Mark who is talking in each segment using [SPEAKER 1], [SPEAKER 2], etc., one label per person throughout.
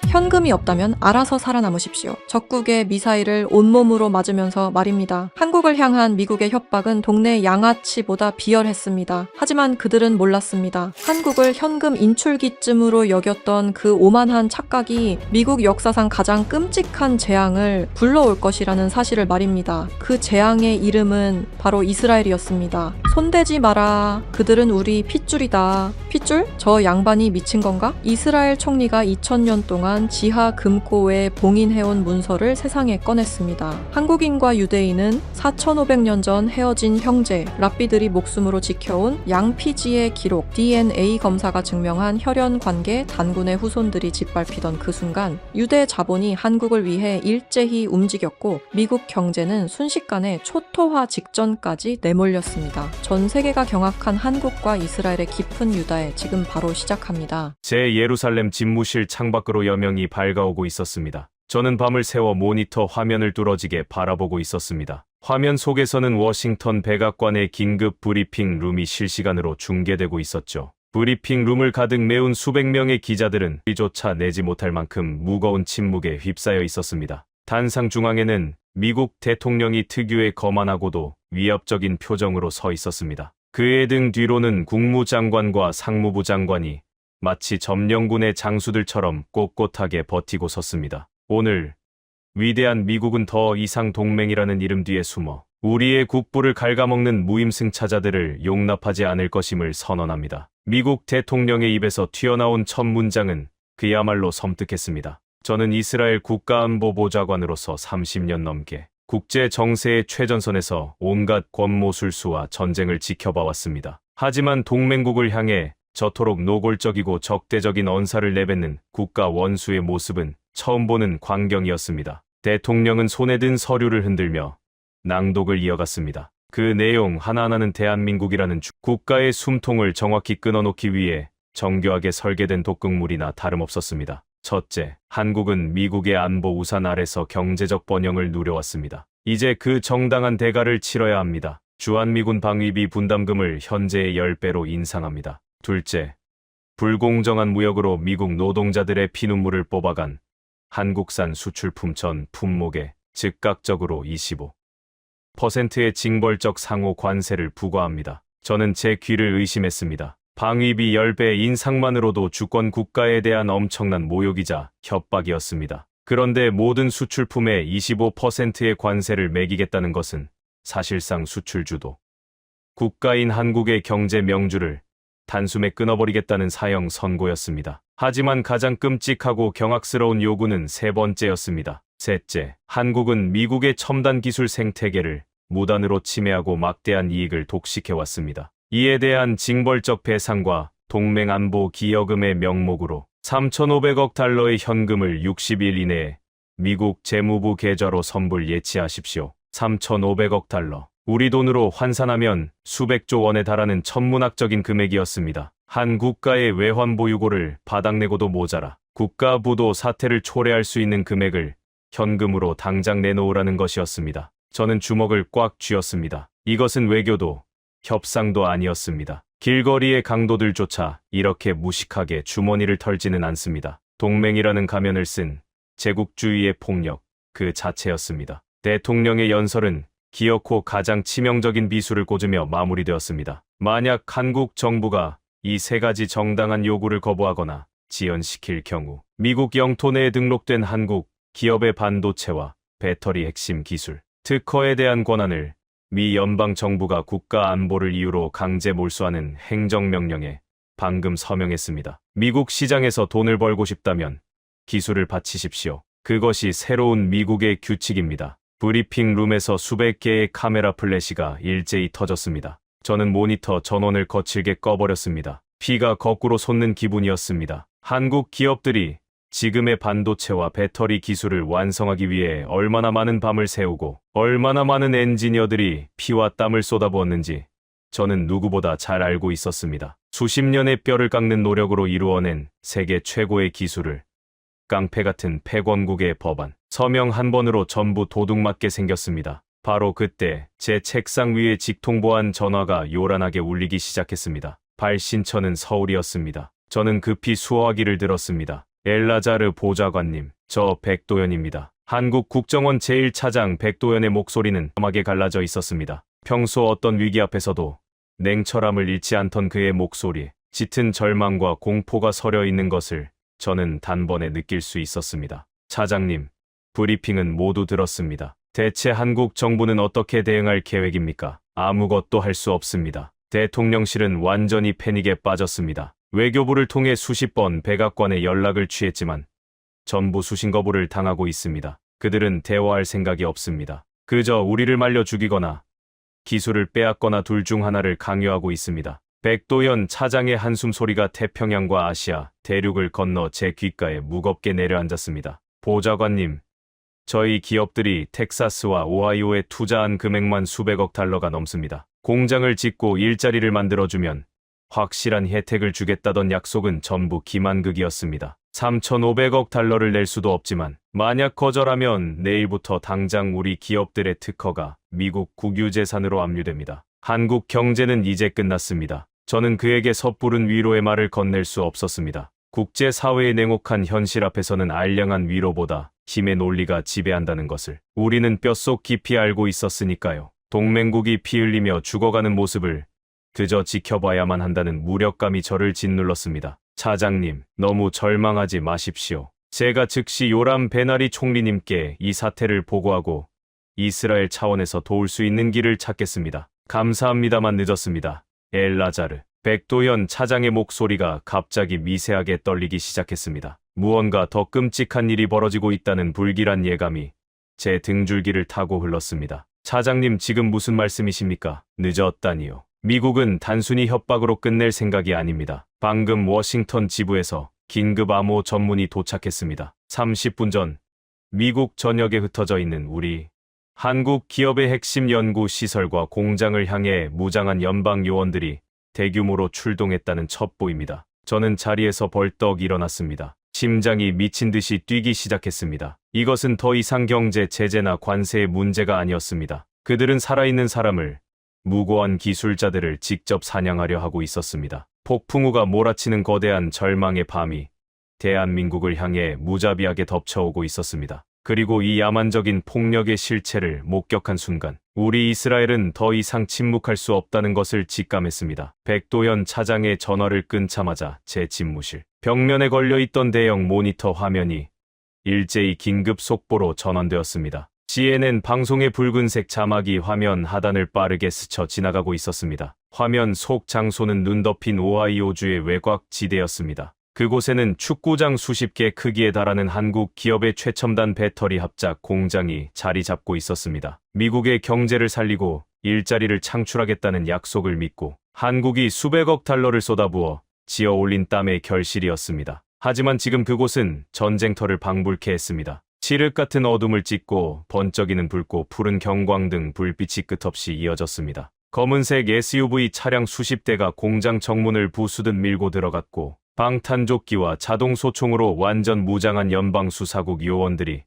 [SPEAKER 1] 현금이 없다면 알아서 살아남으십시오. 적국의 미사일을 온몸으로 맞으면서 말입니다. 한국을 향한 미국의 협박은 동네 양아치보다 비열했습니다. 하지만 그들은 몰랐습니다. 한국을 현금 인출기쯤으로 여겼던 그 오만한 착각이 미국 역사상 가장 끔찍한 재앙을 불러올 것이라는 사실을 말입니다. 그 재앙의 이름은 바로 이스라엘이었습니다. 손대지 마라. 그들은 우리 핏줄이다. 핏줄? 저 양반이 미친 건가? 이스라엘 총리가 2000년 동안 지하 금고에 봉인해온 문서를 세상에 꺼냈습니다. 한국인과 유대인은 4500년 전 헤어진 형제, 랍비들이 목숨으로 지켜온 양피지의 기록, DNA 검사가 증명한 혈연 관계, 단군의 후손들이 짓밟히던 그 순간 유대 자본이 한국을 위해 일제히 움직였고 미국 경제는 순식간에 초토화 직전까지 내몰렸습니다. 전 세계가 경악한 한국과 이스라엘의 깊은 유다에 지금 바로 시작합니다.
[SPEAKER 2] 제 예루살렘 집무실 창밖으로 여명이 밝아오고 있었습니다. 저는 밤을 새워 모니터 화면을 뚫어지게 바라보고 있었습니다. 화면 속에서는 워싱턴 백악관의 긴급 브리핑 룸이 실시간으로 중계되고 있었죠. 브리핑 rum을 가득 메운 수백 명의 기자들은 소리조차 내지 못할 만큼 무거운 침묵에 휩싸여 있었습니다. 단상 중앙에는 미국 대통령이 특유의 거만하고도 위협적인 표정으로 서 있었습니다. 그의 등 뒤로는 국무장관과 상무부 장관이 마치 점령군의 장수들처럼 꼿꼿하게 버티고 섰습니다. 오늘 위대한 미국은 더 이상 동맹이라는 이름 뒤에 숨어 우리의 국부를 갉아먹는 무임승차자들을 용납하지 않을 것임을 선언합니다. 미국 대통령의 입에서 튀어나온 첫 문장은 그야말로 섬뜩했습니다. 저는 이스라엘 국가안보보좌관으로서 30년 넘게 국제 정세의 최전선에서 온갖 권모술수와 전쟁을 지켜봐왔습니다. 하지만 동맹국을 향해 저토록 노골적이고 적대적인 언사를 내뱉는 국가 원수의 모습은 처음 보는 광경이었습니다. 대통령은 손에 든 서류를 흔들며 낭독을 이어갔습니다. 그 내용 하나하나는 대한민국이라는 국가의 숨통을 정확히 끊어놓기 위해 정교하게 설계된 독극물이나 다름없었습니다. 첫째, 한국은 미국의 안보 우산 아래서 경제적 번영을 누려왔습니다. 이제 그 정당한 대가를 치러야 합니다. 주한미군 방위비 분담금을 현재의 10배로 인상합니다. 둘째, 불공정한 무역으로 미국 노동자들의 피눈물을 뽑아간 한국산 수출품 전 품목에 즉각적으로 25%의 징벌적 상호 관세를 부과합니다. 저는 제 귀를 의심했습니다. 방위비 10배 인상만으로도 주권 국가에 대한 엄청난 모욕이자 협박이었습니다. 그런데 모든 수출품에 25%의 관세를 매기겠다는 것은 사실상 수출주도 국가인 한국의 경제 명주를 단숨에 끊어버리겠다는 사형 선고였습니다. 하지만 가장 끔찍하고 경악스러운 요구는 세 번째였습니다. 셋째, 한국은 미국의 첨단 기술 생태계를 무단으로 침해하고 막대한 이익을 독식해왔습니다. 이에 대한 징벌적 배상과 동맹안보 기여금의 명목으로 3,500억 달러의 현금을 60일 이내에 미국 재무부 계좌로 선불 예치하십시오. 3,500억 달러. 우리 돈으로 환산하면 수백조 원에 달하는 천문학적인 금액이었습니다. 한 국가의 외환보유고를 바닥내고도 모자라 국가부도 사태를 초래할 수 있는 금액을 현금으로 당장 내놓으라는 것이었습니다. 저는 주먹을 꽉 쥐었습니다. 이것은 외교도 협상도 아니었습니다. 길거리의 강도들조차 이렇게 무식하게 주머니를 털지는 않습니다. 동맹이라는 가면을 쓴 제국주의의 폭력 그 자체였습니다. 대통령의 연설은 기어코 가장 치명적인 비수를 꽂으며 마무리되었습니다. 만약 한국 정부가 이 세 가지 정당한 요구를 거부하거나 지연시킬 경우 미국 영토 내에 등록된 한국 기업의 반도체와 배터리 핵심 기술, 특허에 대한 권한을 미 연방정부가 국가 안보를 이유로 강제 몰수하는 행정명령에 방금 서명했습니다. 미국 시장에서 돈을 벌고 싶다면 기술을 바치십시오. 그것이 새로운 미국의 규칙입니다. 브리핑 룸에서 수백 개의 카메라 플래시가 일제히 터졌습니다. 저는 모니터 전원을 거칠게 꺼버렸습니다. 피가 거꾸로 솟는 기분이었습니다. 한국 기업들이 지금의 반도체와 배터리 기술을 완성하기 위해 얼마나 많은 밤을 새우고 얼마나 많은 엔지니어들이 피와 땀을 쏟아부었는지 저는 누구보다 잘 알고 있었습니다. 수십 년의 뼈를 깎는 노력으로 이루어낸 세계 최고의 기술을 깡패 같은 패권국의 법안, 서명 한 번으로 전부 도둑맞게 생겼습니다. 바로 그때 제 책상 위에 직통보안 전화가 요란하게 울리기 시작했습니다. 발신처는 서울이었습니다. 저는 급히 수화기를 들었습니다. 엘라자르 보좌관님, 저 백도연입니다. 한국 국정원 제1차장 백도연의 목소리는 험하게 갈라져 있었습니다. 평소 어떤 위기 앞에서도 냉철함을 잃지 않던 그의 목소리에 짙은 절망과 공포가 서려 있는 것을 저는 단번에 느낄 수 있었습니다. 차장님, 브리핑은 모두 들었습니다. 대체 한국 정부는 어떻게 대응할 계획입니까? 아무것도 할 수 없습니다. 대통령실은 완전히 패닉에 빠졌습니다. 외교부를 통해 수십 번 백악관에 연락을 취했지만 전부 수신 거부를 당하고 있습니다. 그들은 대화할 생각이 없습니다. 그저 우리를 말려 죽이거나 기술을 빼앗거나 둘 중 하나를 강요하고 있습니다. 백도연 차장의 한숨 소리가 태평양과 아시아, 대륙을 건너 제 귓가에 무겁게 내려앉았습니다. 보좌관님, 저희 기업들이 텍사스와 오하이오에 투자한 금액만 수백억 달러가 넘습니다. 공장을 짓고 일자리를 만들어주면 확실한 혜택을 주겠다던 약속은 전부 기만극이었습니다. 3,500억 달러를 낼 수도 없지만 만약 거절하면 내일부터 당장 우리 기업들의 특허가 미국 국유재산으로 압류됩니다. 한국 경제는 이제 끝났습니다. 저는 그에게 섣부른 위로의 말을 건넬 수 없었습니다. 국제사회의 냉혹한 현실 앞에서는 알량한 위로보다 힘의 논리가 지배한다는 것을 우리는 뼛속 깊이 알고 있었으니까요. 동맹국이 피 흘리며 죽어가는 모습을 그저 지켜봐야만 한다는 무력감이 저를 짓눌렀습니다. 차장님, 너무 절망하지 마십시오. 제가 즉시 요람 베나리 총리님께 이 사태를 보고하고 이스라엘 차원에서 도울 수 있는 길을 찾겠습니다. 감사합니다만 늦었습니다. 엘라자르. 백도연 차장의 목소리가 갑자기 미세하게 떨리기 시작했습니다. 무언가 더 끔찍한 일이 벌어지고 있다는 불길한 예감이 제 등줄기를 타고 흘렀습니다. 차장님, 지금 무슨 말씀이십니까? 늦었다니요. 미국은 단순히 협박으로 끝낼 생각이 아닙니다. 방금 워싱턴 지부에서 긴급 암호 전문이 도착했습니다. 30분 전 미국 전역에 흩어져 있는 우리 한국 기업의 핵심 연구 시설과 공장을 향해 무장한 연방 요원들이 대규모로 출동했다는 첩보입니다. 저는 자리에서 벌떡 일어났습니다. 심장이 미친 듯이 뛰기 시작했습니다. 이것은 더 이상 경제 제재나 관세의 문제가 아니었습니다. 그들은 살아있는 사람을, 무고한 기술자들을 직접 사냥하려 하고 있었습니다. 폭풍우가 몰아치는 거대한 절망의 밤이 대한민국을 향해 무자비하게 덮쳐오고 있었습니다. 그리고 이 야만적인 폭력의 실체를 목격한 순간 우리 이스라엘은 더 이상 침묵할 수 없다는 것을 직감했습니다. 백도연 차장의 전화를 끊자마자 제 집무실 벽면에 걸려있던 대형 모니터 화면이 일제히 긴급 속보로 전환되었습니다. CNN 방송의 붉은색 자막이 화면 하단을 빠르게 스쳐 지나가고 있었습니다. 화면 속 장소는 눈 덮인 오하이오주의 외곽 지대였습니다. 그곳에는 축구장 수십 개 크기에 달하는 한국 기업의 최첨단 배터리 합작 공장이 자리 잡고 있었습니다. 미국의 경제를 살리고 일자리를 창출하겠다는 약속을 믿고 한국이 수백억 달러를 쏟아부어 지어 올린 땀의 결실이었습니다. 하지만 지금 그곳은 전쟁터를 방불케 했습니다. 칠흑 같은 어둠을 찢고 번쩍이는 붉고 푸른 경광등 불빛이 끝없이 이어졌습니다. 검은색 SUV 차량 수십 대가 공장 정문을 부수듯 밀고 들어갔고 방탄조끼와 자동소총으로 완전 무장한 연방수사국 요원들이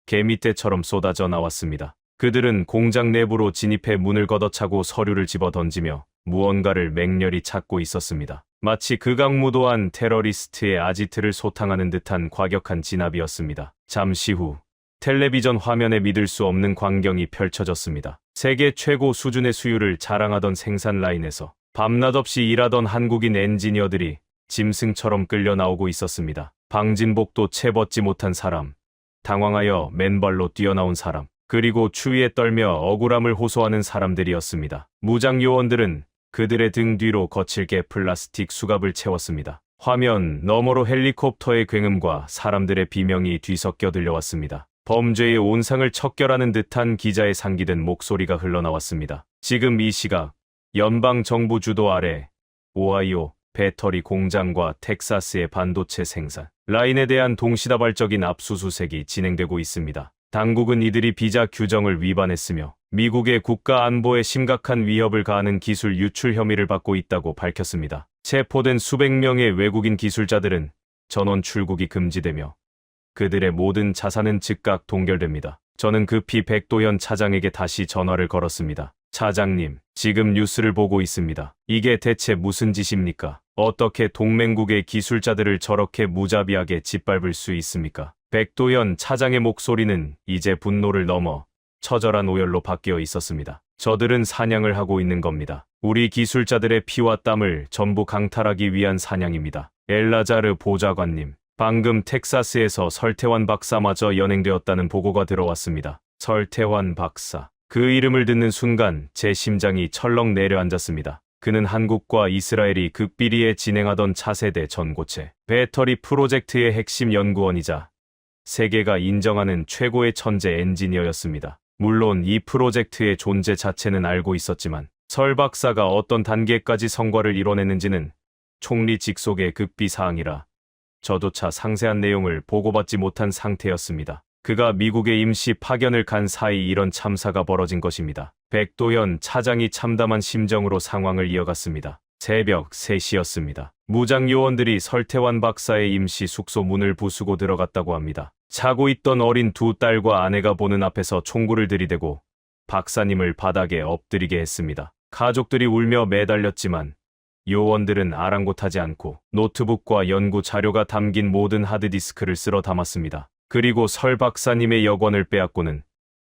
[SPEAKER 2] 개미떼처럼 쏟아져 나왔습니다. 그들은 공장 내부로 진입해 문을 걷어차고 서류를 집어던지며 무언가를 맹렬히 찾고 있었습니다. 마치 극악무도한 테러리스트의 아지트를 소탕하는 듯한 과격한 진압이었습니다. 잠시 후 텔레비전 화면에 믿을 수 없는 광경이 펼쳐졌습니다. 세계 최고 수준의 수율을 자랑하던 생산 라인에서 밤낮 없이 일하던 한국인 엔지니어들이 짐승처럼 끌려 나오고 있었습니다. 방진복도 채 벗지 못한 사람, 당황하여 맨발로 뛰어나온 사람, 그리고 추위에 떨며 억울함을 호소하는 사람들이었습니다. 무장 요원들은 그들의 등 뒤로 거칠게 플라스틱 수갑을 채웠습니다. 화면 너머로 헬리콥터의 굉음과 사람들의 비명이 뒤섞여 들려왔습니다. 범죄의 온상을 척결하는 듯한 기자의 상기된 목소리가 흘러나왔습니다. 지금 이 시각 연방정부 주도 아래 오하이오 배터리 공장과 텍사스의 반도체 생산 라인에 대한 동시다발적인 압수수색이 진행되고 있습니다. 당국은 이들이 비자 규정을 위반했으며 미국의 국가 안보에 심각한 위협을 가하는 기술 유출 혐의를 받고 있다고 밝혔습니다. 체포된 수백 명의 외국인 기술자들은 전원 출국이 금지되며 그들의 모든 자산은 즉각 동결됩니다. 저는 급히 백도연 차장에게 다시 전화를 걸었습니다. 차장님, 지금 뉴스를 보고 있습니다. 이게 대체 무슨 짓입니까? 어떻게 동맹국의 기술자들을 저렇게 무자비하게 짓밟을 수 있습니까? 백도현 차장의 목소리는 이제 분노를 넘어 처절한 오열로 바뀌어 있었습니다. 저들은 사냥을 하고 있는 겁니다. 우리 기술자들의 피와 땀을 전부 강탈하기 위한 사냥입니다. 엘라자르 보좌관님, 방금 텍사스에서 설태환 박사마저 연행되었다는 보고가 들어왔습니다. 설태환 박사. 그 이름을 듣는 순간 제 심장이 철렁 내려앉았습니다. 그는 한국과 이스라엘이 극비리에 진행하던 차세대 전고체 배터리 프로젝트의 핵심 연구원이자 세계가 인정하는 최고의 천재 엔지니어였습니다. 물론 이 프로젝트의 존재 자체는 알고 있었지만 설 박사가 어떤 단계까지 성과를 이뤄냈는지는 총리 직속의 극비사항이라 저조차 상세한 내용을 보고받지 못한 상태였습니다. 그가 미국의 임시 파견을 간 사이 이런 참사가 벌어진 것입니다. 백도현 차장이 참담한 심정으로 상황을 이어갔습니다. 새벽 3시였습니다. 무장 요원들이 설태환 박사의 임시 숙소 문을 부수고 들어갔다고 합니다. 자고 있던 어린 두 딸과 아내가 보는 앞에서 총구를 들이대고 박사님을 바닥에 엎드리게 했습니다. 가족들이 울며 매달렸지만 요원들은 아랑곳하지 않고 노트북과 연구 자료가 담긴 모든 하드디스크를 쓸어 담았습니다. 그리고 설 박사님의 여권을 빼앗고는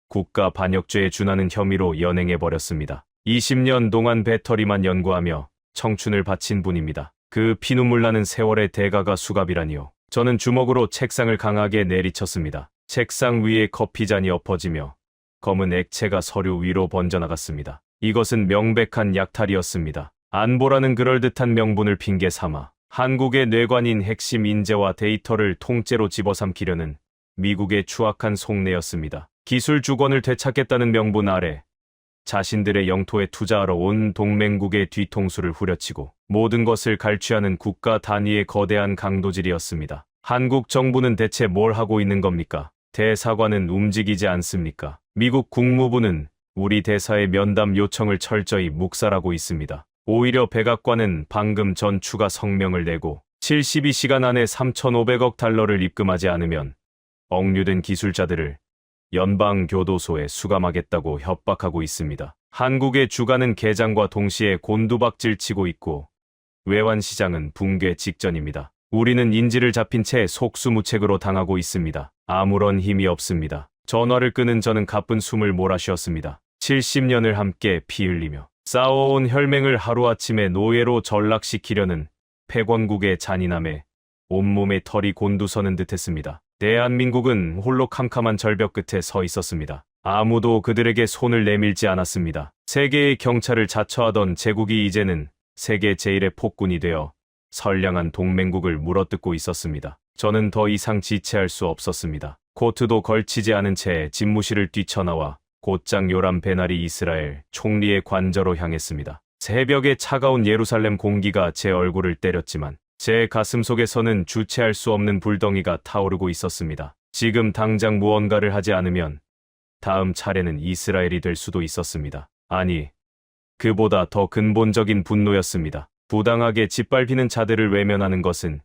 [SPEAKER 2] 국가 반역죄에 준하는 혐의로 연행해버렸습니다. 20년 동안 배터리만 연구하며 청춘을 바친 분입니다. 그 피눈물 나는 세월의 대가가 수갑이라니요. 저는 주먹으로 책상을 강하게 내리쳤습니다. 책상 위에 커피잔이 엎어지며 검은 액체가 서류 위로 번져나갔습니다. 이것은 명백한 약탈이었습니다. 안보라는 그럴듯한 명분을 핑계 삼아 한국의 뇌관인 핵심 인재와 데이터를 통째로 집어삼키려는 미국의 추악한 속내였습니다. 기술 주권을 되찾겠다는 명분 아래 자신들의 영토에 투자하러 온 동맹국의 뒤통수를 후려치고 모든 것을 갈취하는 국가 단위의 거대한 강도질이었습니다. 한국 정부는 대체 뭘 하고 있는 겁니까? 대사관은 움직이지 않습니까? 미국 국무부는 우리 대사의 면담 요청을 철저히 묵살하고 있습니다. 오히려 백악관은 방금 전 추가 성명을 내고 72시간 안에 3,500억 달러를 입금하지 않으면 억류된 기술자들을 연방교도소에 수감하겠다고 협박하고 있습니다. 한국의 주가는 개장과 동시에 곤두박질 치고 있고 외환시장은 붕괴 직전입니다. 우리는 인지를 잡힌 채 속수무책으로 당하고 있습니다. 아무런 힘이 없습니다. 전화를 끄는 저는 가쁜 숨을 몰아쉬었습니다. 70년을 함께 피 흘리며 싸워온 혈맹을 하루아침에 노예로 전락시키려는 패권국의 잔인함에 온몸에 털이 곤두서는 듯했습니다. 대한민국은 홀로 캄캄한 절벽 끝에 서 있었습니다. 아무도 그들에게 손을 내밀지 않았습니다. 세계의 경찰을 자처하던 제국이 이제는 세계 제1의 폭군이 되어 선량한 동맹국을 물어뜯고 있었습니다. 저는 더 이상 지체할 수 없었습니다. 코트도 걸치지 않은 채 집무실을 뛰쳐나와 곧장 요람 베나리 이스라엘 총리의 관저로 향했습니다. 새벽의 차가운 예루살렘 공기가 제 얼굴을 때렸지만 제 가슴 속에서는 주체할 수 없는 불덩이가 타오르고 있었습니다. 지금 당장 무언가를 하지 않으면 다음 차례는 이스라엘이 될 수도 있었습니다. 아니, 그보다 더 근본적인 분노였습니다. 부당하게 짓밟히는 자들을 외면하는 것은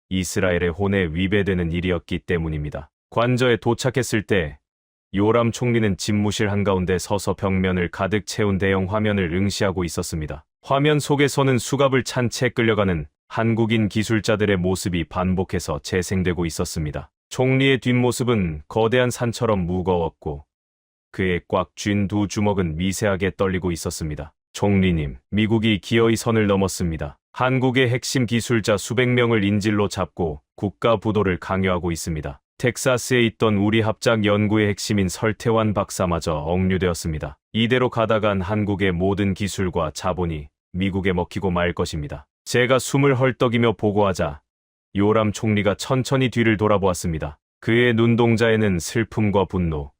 [SPEAKER 2] 이스라엘의 혼에 위배되는 일이었기 때문입니다. 관저에 도착했을 때 요람 총리는 집무실 한가운데 서서 벽면을 가득 채운 대형 화면을 응시하고 있었습니다. 화면 속에서는 수갑을 찬 채 끌려가는 한국인 기술자들의 모습이 반복해서 재생되고 있었습니다. 총리의 뒷모습은 거대한 산처럼 무거웠고 그의 꽉 쥔 두 주먹은 미세하게 떨리고 있었습니다. 총리님, 미국이 기어이 선을 넘었습니다. 한국의 핵심 기술자 수백 명을 인질로 잡고 국가 부도를 강요하고 있습니다. 텍사스에 있던 우리 합작 연구의 핵심인 설태환 박사마저 억류되었습니다. 이대로 가다간 한국의 모든 기술과 자본이 미국에 먹히고 말 것입니다. 제가 숨을 헐떡이며 보고하자 요람 총리가 천천히 뒤를 돌아보았습니다. 그의 눈동자에는 슬픔과 분노,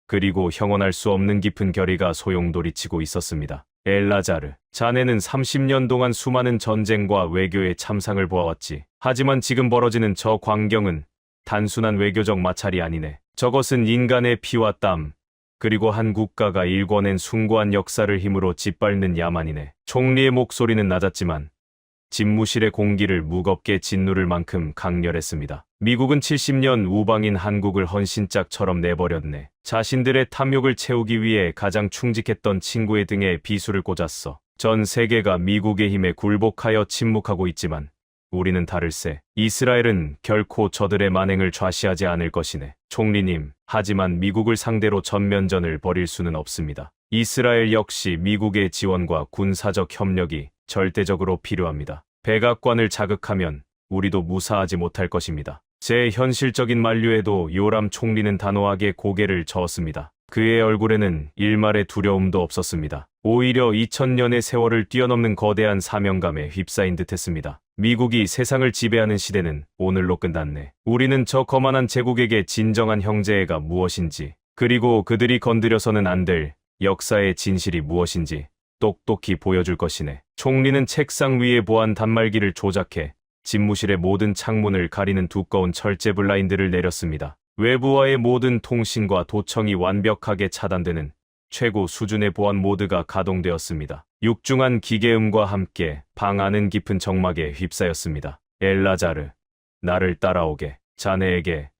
[SPEAKER 2] 그리고 형언할 수 없는 깊은 결의가 소용돌이치고 있었습니다. 엘라자르, 자네는 30년 동안 수많은 전쟁과 외교의 참상을 보아왔지. 하지만 지금 벌어지는 저 광경은 단순한 외교적 마찰이 아니네. 저것은 인간의 피와 땀, 그리고 한 국가가 일궈낸 숭고한 역사를 힘으로 짓밟는 야만이네. 총리의 목소리는 낮았지만 집무실의 공기를 무겁게 짓누를 만큼 강렬했습니다. 미국은 70년 우방인 한국을 헌신짝처럼 내버렸네. 자신들의 탐욕을 채우기 위해 가장 충직했던 친구의 등에 비수를 꽂았어. 전 세계가 미국의 힘에 굴복하여 침묵하고 있지만 우리는 다를세. 이스라엘은 결코 저들의 만행을 좌시하지 않을 것이네. 총리님, 하지만 미국을 상대로 전면전을 벌일 수는 없습니다. 이스라엘 역시 미국의 지원과 군사적 협력이 절대적으로 필요합니다. 백악관을 자극하면 우리도 무사하지 못할 것입니다. 제 현실적인 만류에도 요람 총리는 단호하게 고개를 저었습니다. 그의 얼굴에는 일말의 두려움도 없었습니다. 오히려 2000년의 세월을 뛰어넘는 거대한 사명감에 휩싸인 듯했습니다. 미국이 세상을 지배하는 시대는 오늘로 끝났네. 우리는 저 거만한 제국에게 진정한 형제애가 무엇인지, 그리고 그들이 건드려서는 안 될 역사의 진실이 무엇인지 똑똑히 보여줄 것이네. 총리는 책상 위에 보안 단말기를 조작해 집무실의 모든 창문을 가리는 두꺼운 철제 블라인드를 내렸습니다. 외부와의 모든 통신과 도청이 완벽하게 차단되는 최고 수준의 보안 모드가 가동되었습니다. 육중한 기계음과 함께 방 안은 깊은 정막에 휩싸였습니다. 엘라자르, 나를 따라오게. 자네에게,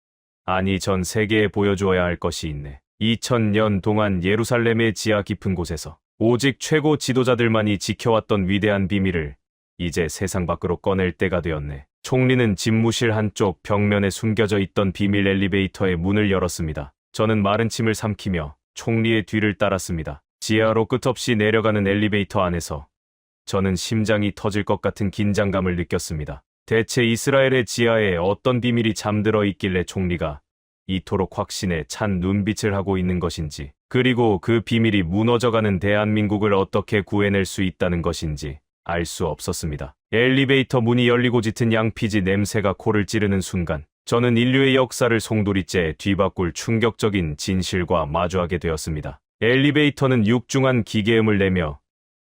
[SPEAKER 2] 아니 전 세계에 보여주어야 할 것이 있네. 2000년 동안 예루살렘의 지하 깊은 곳에서 오직 최고 지도자들만이 지켜왔던 위대한 비밀을 이제 세상 밖으로 꺼낼 때가 되었네. 총리는 집무실 한쪽 벽면에 숨겨져 있던 비밀 엘리베이터의 문을 열었습니다. 저는 마른 침을 삼키며 총리의 뒤를 따랐습니다. 지하로 끝없이 내려가는 엘리베이터 안에서 저는 심장이 터질 것 같은 긴장감을 느꼈습니다. 대체 이스라엘의 지하에 어떤 비밀이 잠들어 있길래 총리가 이토록 확신에 찬 눈빛을 하고 있는 것인지, 그리고 그 비밀이 무너져가는 대한민국을 어떻게 구해낼 수 있다는 것인지 알 수 없었습니다. 엘리베이터 문이 열리고 짙은 양피지 냄새가 코를 찌르는 순간 저는 인류의 역사를 송두리째 뒤바꿀 충격적인 진실과 마주하게 되었습니다. 엘리베이터는 육중한 기계음을 내며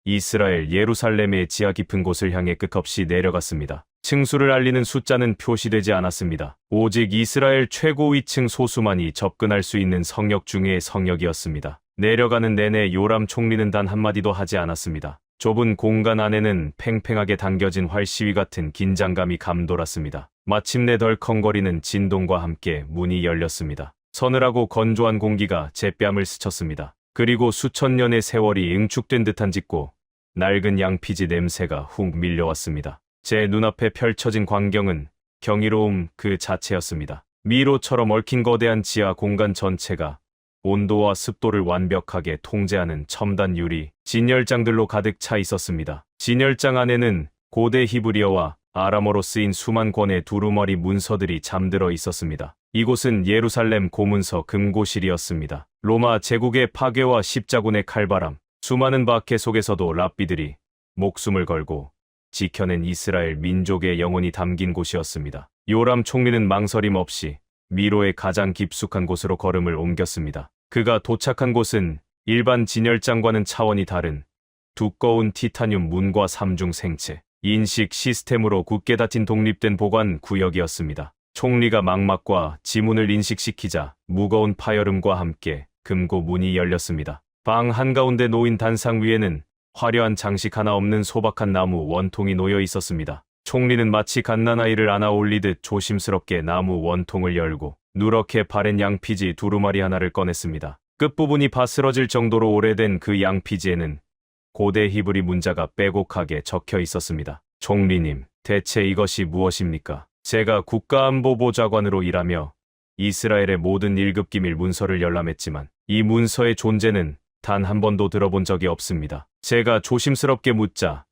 [SPEAKER 2] 이스라엘 예루살렘의 지하 깊은 곳을 향해 끝없이 내려갔습니다. 층수를 알리는 숫자는 표시되지 않았습니다. 오직 이스라엘 최고 위층 소수만이 접근할 수 있는 성역 중의 성역이었습니다. 내려가는 내내 요람 총리는 단 한마디도 하지 않았습니다. 좁은 공간 안에는 팽팽하게 당겨진 활시위 같은 긴장감이 감돌았습니다. 마침내 덜컹거리는 진동과 함께 문이 열렸습니다. 서늘하고 건조한 공기가 제 뺨을 스쳤습니다. 그리고 수천 년의 세월이 응축된 듯한 짙고 낡은 양피지 냄새가 훅 밀려왔습니다. 제 눈앞에 펼쳐진 광경은 경이로움 그 자체였습니다. 미로처럼 얽힌 거대한 지하 공간 전체가 온도와 습도를 완벽하게 통제하는 첨단 유리 진열장들로 가득 차 있었습니다. 진열장 안에는 고대 히브리어와 아람어로 쓰인 수만 권의 두루마리 문서들이 잠들어 있었습니다. 이곳은 예루살렘 고문서 금고실이었습니다. 로마 제국의 파괴와 십자군의 칼바람, 수많은 박해 속에서도 랍비들이 목숨을 걸고 지켜낸 이스라엘 민족의 영혼이 담긴 곳이었습니다. 요람 총리는 망설임 없이 미로의 가장 깊숙한 곳으로 걸음을 옮겼습니다. 그가 도착한 곳은 일반 진열장과는 차원이 다른 두꺼운 티타늄 문과 삼중 생체, 인식 시스템으로 굳게 닫힌 독립된 보관 구역이었습니다. 총리가 망막과 지문을 인식시키자 무거운 파열음과 함께 금고 문이 열렸습니다. 방 한가운데 놓인 단상 위에는 화려한 장식 하나 없는 소박한 나무 원통이 놓여 있었습니다. 총리는 마치 갓난아이를 안아 올리듯 조심스럽게 나무 원통을 열고 누렇게 바랜 양피지 두루마리 하나를 꺼냈습니다. 끝부분이 바스러질 정도로 오래된 그 양피지에는 고대 히브리 문자가 빼곡하게 적혀 있었습니다. 총리님, 대체 이것이 무엇입니까? 제가 국가안보보좌관으로 일하며 이스라엘의 모든 1급 기밀 문서를 열람했지만 이 문서의 존재는 단 한 번도 들어본 적이 없습니다. 제가 조심스럽게 묻자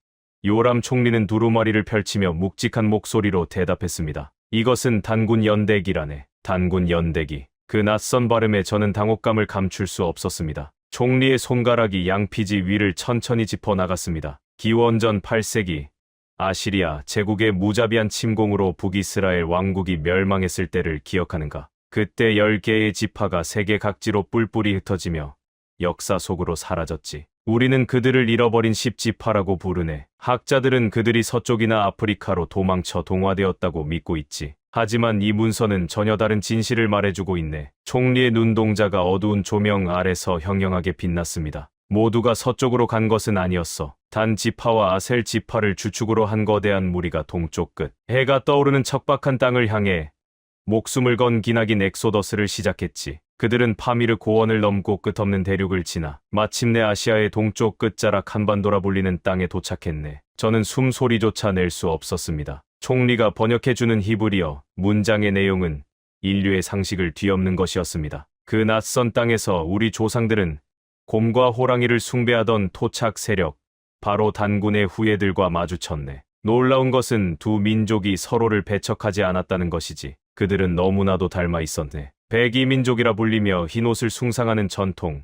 [SPEAKER 2] 요람 총리는 두루마리를 펼치며 묵직한 목소리로 대답했습니다. 이것은 단군 연대기라네. 단군 연대기. 그 낯선 발음에 저는 당혹감을 감출 수 없었습니다. 총리의 손가락이 양피지 위를 천천히 짚어 나갔습니다. 기원전 8세기 아시리아 제국의 무자비한 침공으로 북이스라엘 왕국이 멸망했을 때를 기억하는가? 그때 10개의 지파가 세계 각지로 뿔뿔이 흩어지며 역사 속으로 사라졌지. 우리는 그들을 잃어버린 10지파라고 부르네. 학자들은 그들이 서쪽이나 아프리카로 도망쳐 동화되었다고 믿고 있지. 하지만 이 문서는 전혀 다른 진실을 말해주고 있네. 총리의 눈동자가 어두운 조명 아래서 형형하게 빛났습니다. 모두가 서쪽으로 간 것은 아니었어. 단 지파와 아셀 지파를 주축으로 한 거대한 무리가 동쪽 끝, 해가 떠오르는 척박한 땅을 향해 목숨을 건 기나긴 엑소더스를 시작했지. 그들은 파미르 고원을 넘고 끝없는 대륙을 지나 마침내 아시아의 동쪽 끝자락 한반도라 불리는 땅에 도착했네. 저는 숨소리조차 낼 수 없었습니다. 총리가 번역해주는 히브리어 문장의 내용은 인류의 상식을 뒤엎는 것이었습니다. 그 낯선 땅에서 우리 조상들은 곰과 호랑이를 숭배하던 토착 세력, 바로 단군의 후예들과 마주쳤네. 놀라운 것은 두 민족이 서로를 배척하지 않았다는 것이지. 그들은 너무나도 닮아 있었네. 백이민족이라 불리며 흰옷을 숭상하는 전통,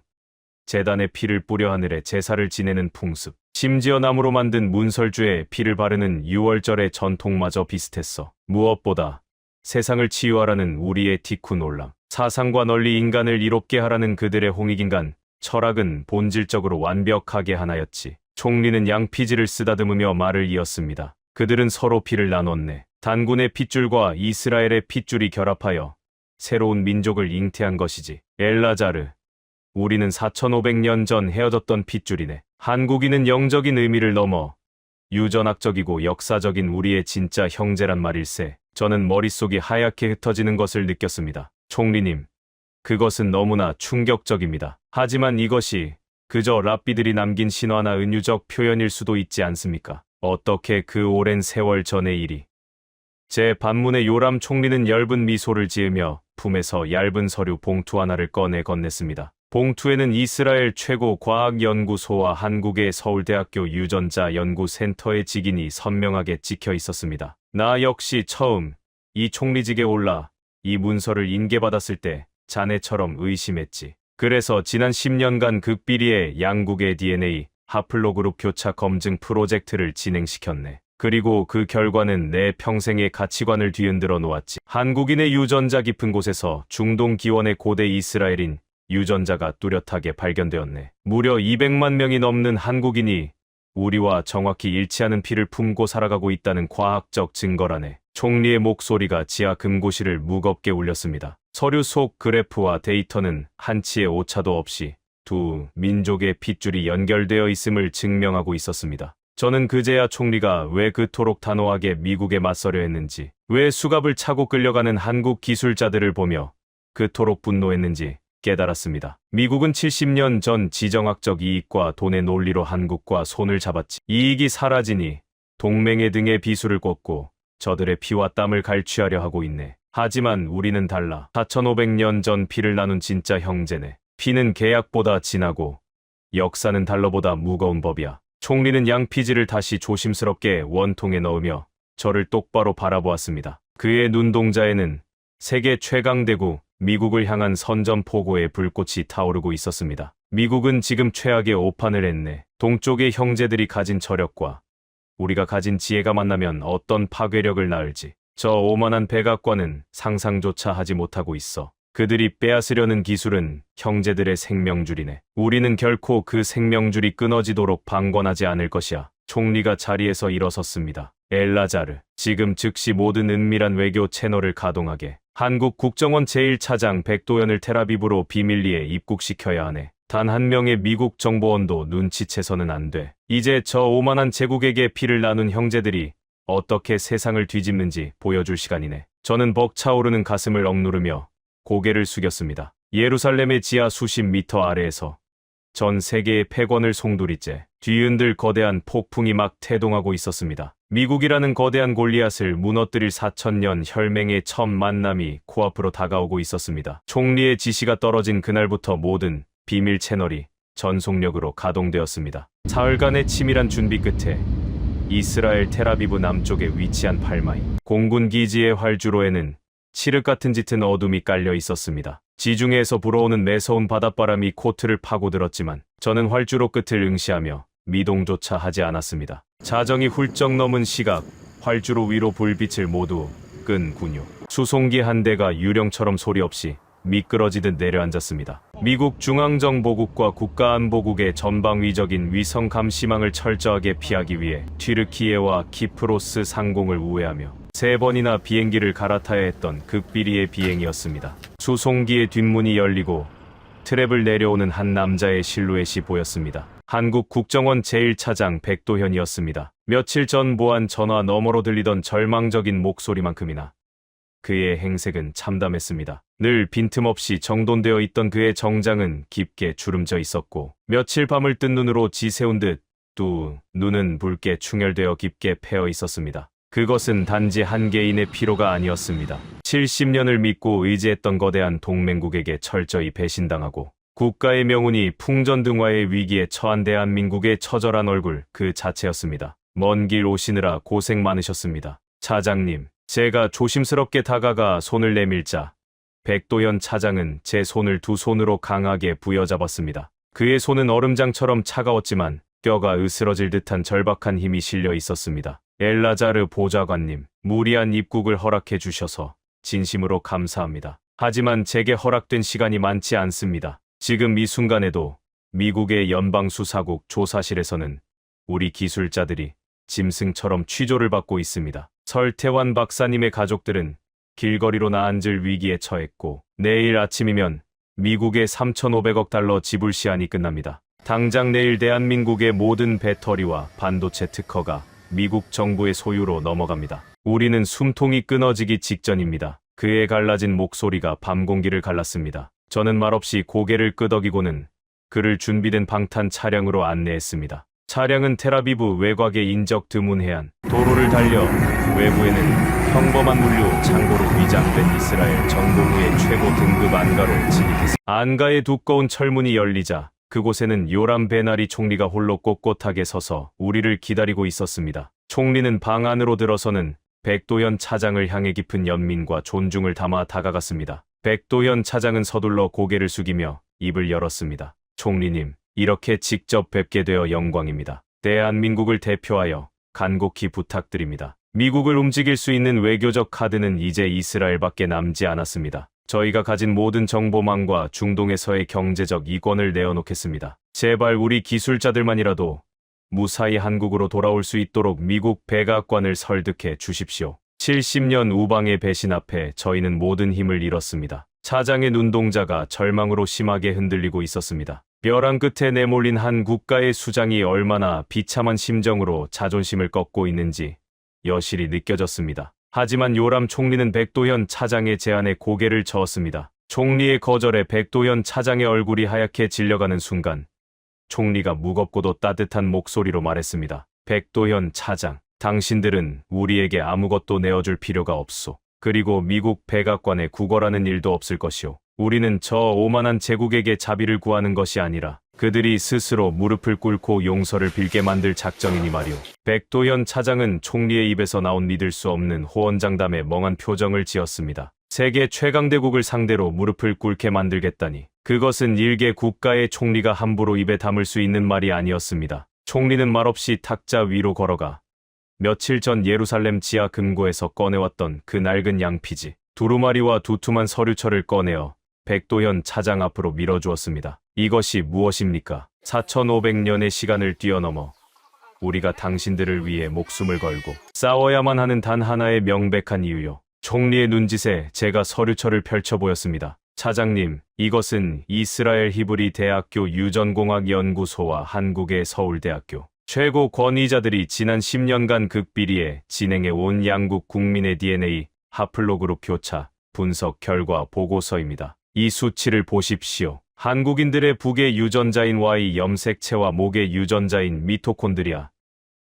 [SPEAKER 2] 제단에 피를 뿌려 하늘에 제사를 지내는 풍습, 심지어 나무로 만든 문설주에 피를 바르는 유월절의 전통마저 비슷했어. 무엇보다 세상을 치유하라는 우리의 티쿤 올람, 사상과 널리 인간을 이롭게 하라는 그들의 홍익인간 철학은 본질적으로 완벽하게 하나였지. 총리는 양피지를 쓰다듬으며 말을 이었습니다. 그들은 서로 피를 나눴네. 단군의 핏줄과 이스라엘의 핏줄이 결합하여 새로운 민족을 잉태한 것이지. 엘라자르, 우리는 4500년 전 헤어졌던 핏줄이네. 한국인은 영적인 의미를 넘어 유전학적이고 역사적인 우리의 진짜 형제란 말일세. 저는 머릿속이 하얗게 흩어지는 것을 느꼈습니다. 총리님, 그것은 너무나 충격적입니다. 하지만 이것이 그저 랍비들이 남긴 신화나 은유적 표현일 수도 있지 않습니까? 어떻게 그 오랜 세월 전의 일이. 제 반문에 요람 총리는 엷은 미소를 지으며 품에서 얇은 서류 봉투 하나를 꺼내 건넸습니다. 봉투에는 이스라엘 최고 과학연구소와 한국의 서울대학교 유전자 연구센터의 직인이 선명하게 찍혀 있었습니다. 나 역시 처음 이 총리직에 올라 이 문서를 인계받았을 때 자네처럼 의심했지. 그래서 지난 10년간 극비리의 양국의 DNA 하플로그룹 교차 검증 프로젝트를 진행시켰네. 그리고 그 결과는 내 평생의 가치관을 뒤흔들어 놓았지. 한국인의 유전자 깊은 곳에서 중동 기원의 고대 이스라엘인 유전자가 뚜렷하게 발견되었네. 무려 200만 명이 넘는 한국인이 우리와 정확히 일치하는 피를 품고 살아가고 있다는 과학적 증거라네. 총리의 목소리가 지하 금고실을 무겁게 울렸습니다. 서류 속 그래프와 데이터는 한치의 오차도 없이 두 민족의 핏줄이 연결되어 있음을 증명하고 있었습니다. 저는 그제야 총리가 왜 그토록 단호하게 미국에 맞서려 했는지, 왜 수갑을 차고 끌려가는 한국 기술자들을 보며 그토록 분노했는지 깨달았습니다. 미국은 70년 전 지정학적 이익과 돈의 논리로 한국과 손을 잡았지. 이익이 사라지니 동맹의 등에 비수를 꽂고 저들의 피와 땀을 갈취하려 하고 있네. 하지만 우리는 달라. 4500년 전 피를 나눈 진짜 형제네. 피는 계약보다 진하고 역사는 달러보다 무거운 법이야. 총리는 양피지를 다시 조심스럽게 원통에 넣으며 저를 똑바로 바라보았습니다. 그의 눈동자에는 세계 최강대국 미국을 향한 선전포고의 불꽃이 타오르고 있었습니다. 미국은 지금 최악의 오판을 했네. 동쪽의 형제들이 가진 저력과 우리가 가진 지혜가 만나면 어떤 파괴력을 낳을지. 저 오만한 백악관은 상상조차 하지 못하고 있어. 그들이 빼앗으려는 기술은 형제들의 생명줄이네. 우리는 결코 그 생명줄이 끊어지도록 방관하지 않을 것이야. 총리가 자리에서 일어섰습니다. 엘라자르, 지금 즉시 모든 은밀한 외교 채널을 가동하게. 한국 국정원 제1차장 백도연을 텔아비브로 비밀리에 입국시켜야 하네. 단 한 명의 미국 정보원도 눈치채서는 안 돼. 이제 저 오만한 제국에게 피를 나눈 형제들이 어떻게 세상을 뒤집는지 보여줄 시간이네. 저는 벅차오르는 가슴을 억누르며 고개를 숙였습니다. 예루살렘의 지하 수십 미터 아래에서 전 세계의 패권을 송두리째 뒤흔들 거대한 폭풍이 막 태동하고 있었습니다. 미국이라는 거대한 골리앗을 무너뜨릴 4000년 혈맹의 첫 만남이 코앞으로 다가오고 있었습니다. 총리의 지시가 떨어진 그날부터 모든 비밀 채널이 전속력으로 가동되었습니다. 사흘간의 치밀한 준비 끝에 이스라엘 텔아비브 남쪽에 위치한 팔마이 공군 기지의 활주로에는 칠흑 같은 짙은 어둠이 깔려 있었습니다. 지중해에서 불어오는 매서운 바닷바람이 코트를 파고들었지만 저는 활주로 끝을 응시하며 미동조차 하지 않았습니다. 자정이 훌쩍 넘은 시각, 활주로 위로 불빛을 모두 끈 군요. 수송기 한 대가 유령처럼 소리 없이 미끄러지듯 내려앉았습니다. 미국 중앙정보국과 국가안보국의 전방위적인 위성 감시망을 철저하게 피하기 위해 튀르키예와 키프로스 상공을 우회하며 3번이나 비행기를 갈아타야 했던 극비리의 비행이었습니다. 수송기의 뒷문이 열리고 트랩을 내려오는 한 남자의 실루엣이 보였습니다. 한국 국정원 제1차장 백도현이었습니다. 며칠 전 보안 전화 너머로 들리던 절망적인 목소리만큼이나 그의 행색은 참담했습니다. 늘 빈틈없이 정돈되어 있던 그의 정장은 깊게 주름져 있었고 며칠 밤을 뜬 눈으로 지새운 듯 두 눈은 붉게 충혈되어 깊게 패어 있었습니다. 그것은 단지 한 개인의 피로가 아니었습니다. 70년을 믿고 의지했던 거대한 동맹국에게 철저히 배신당하고 국가의 명운이 풍전등화의 위기에 처한 대한민국의 처절한 얼굴 그 자체였습니다. 먼 길 오시느라 고생 많으셨습니다. 차장님, 제가 조심스럽게 다가가 손을 내밀자 백도현 차장은 제 손을 두 손으로 강하게 부여잡았습니다. 그의 손은 얼음장처럼 차가웠지만 뼈가 으스러질 듯한 절박한 힘이 실려 있었습니다. 엘라자르 보좌관님, 무리한 입국을 허락해 주셔서 진심으로 감사합니다. 하지만 제게 허락된 시간이 많지 않습니다. 지금 이 순간에도 미국의 연방수사국 조사실에서는 우리 기술자들이 짐승처럼 취조를 받고 있습니다. 설태환 박사님의 가족들은 길거리로 나앉을 위기에 처했고 내일 아침이면 미국의 3,500억 달러 지불 시한이 끝납니다. 당장 내일 대한민국의 모든 배터리와 반도체 특허가 미국 정부의 소유로 넘어갑니다. 우리는 숨통이 끊어지기 직전입니다. 그의 갈라진 목소리가 밤 공기를 갈랐습니다. 저는 말없이 고개를 끄덕이고는 그를 준비된 방탄 차량으로 안내했습니다. 차량은 텔아비브 외곽의 인적 드문 해안 도로를 달려 외부에는 평범한 물류 창고로 위장된 이스라엘 정보부의 최고 등급 안가로 진입했습니다. 안가의 두꺼운 철문이 열리자 그곳에는 요람 베나리 총리가 홀로 꼿꼿하게 서서 우리를 기다리고 있었습니다. 총리는 방 안으로 들어서는 백도현 차장을 향해 깊은 연민과 존중을 담아 다가갔습니다. 백도현 차장은 서둘러 고개를 숙이며 입을 열었습니다. 총리님, 이렇게 직접 뵙게 되어 영광입니다. 대한민국을 대표하여 간곡히 부탁드립니다. 미국을 움직일 수 있는 외교적 카드는 이제 이스라엘밖에 남지 않았습니다. 저희가 가진 모든 정보망과 중동에서의 경제적 이권을 내어놓겠습니다. 제발 우리 기술자들만이라도 무사히 한국으로 돌아올 수 있도록 미국 백악관을 설득해 주십시오. 70년 우방의 배신 앞에 저희는 모든 힘을 잃었습니다. 차장의 눈동자가 절망으로 심하게 흔들리고 있었습니다. 벼랑 끝에 내몰린 한 국가의 수장이 얼마나 비참한 심정으로 자존심을 꺾고 있는지 여실히 느껴졌습니다. 하지만 요람 총리는 백도현 차장의 제안에 고개를 저었습니다. 총리의 거절에 백도현 차장의 얼굴이 하얗게 질려가는 순간 총리가 무겁고도 따뜻한 목소리로 말했습니다. 백도현 차장, 당신들은 우리에게 아무것도 내어줄 필요가 없소. 그리고 미국 백악관에 구걸하는 일도 없을 것이오. 우리는 저 오만한 제국에게 자비를 구하는 것이 아니라 그들이 스스로 무릎을 꿇고 용서를 빌게 만들 작정이니 말이오. 백도현 차장은 총리의 입에서 나온 믿을 수 없는 호언장담에 멍한 표정을 지었습니다. 세계 최강대국을 상대로 무릎을 꿇게 만들겠다니. 그것은 일개 국가의 총리가 함부로 입에 담을 수 있는 말이 아니었습니다. 총리는 말없이 탁자 위로 걸어가 며칠 전 예루살렘 지하 금고에서 꺼내왔던 그 낡은 양피지 두루마리와 두툼한 서류철을 꺼내어 백도현 차장 앞으로 밀어주었습니다. 이것이 무엇입니까? 4,500년의 시간을 뛰어넘어 우리가 당신들을 위해 목숨을 걸고 싸워야만 하는 단 하나의 명백한 이유요. 총리의 눈짓에 제가 서류철을 펼쳐보였습니다. 차장님, 이것은 이스라엘 히브리 대학교 유전공학연구소와 한국의 서울대학교 최고 권위자들이 지난 10년간 극비리에 진행해온 양국 국민의 DNA 하플로그룹 교차 분석 결과 보고서입니다. 이 수치를 보십시오. 한국인들의 북의 유전자인 Y 염색체와 목의 유전자인 미토콘드리아,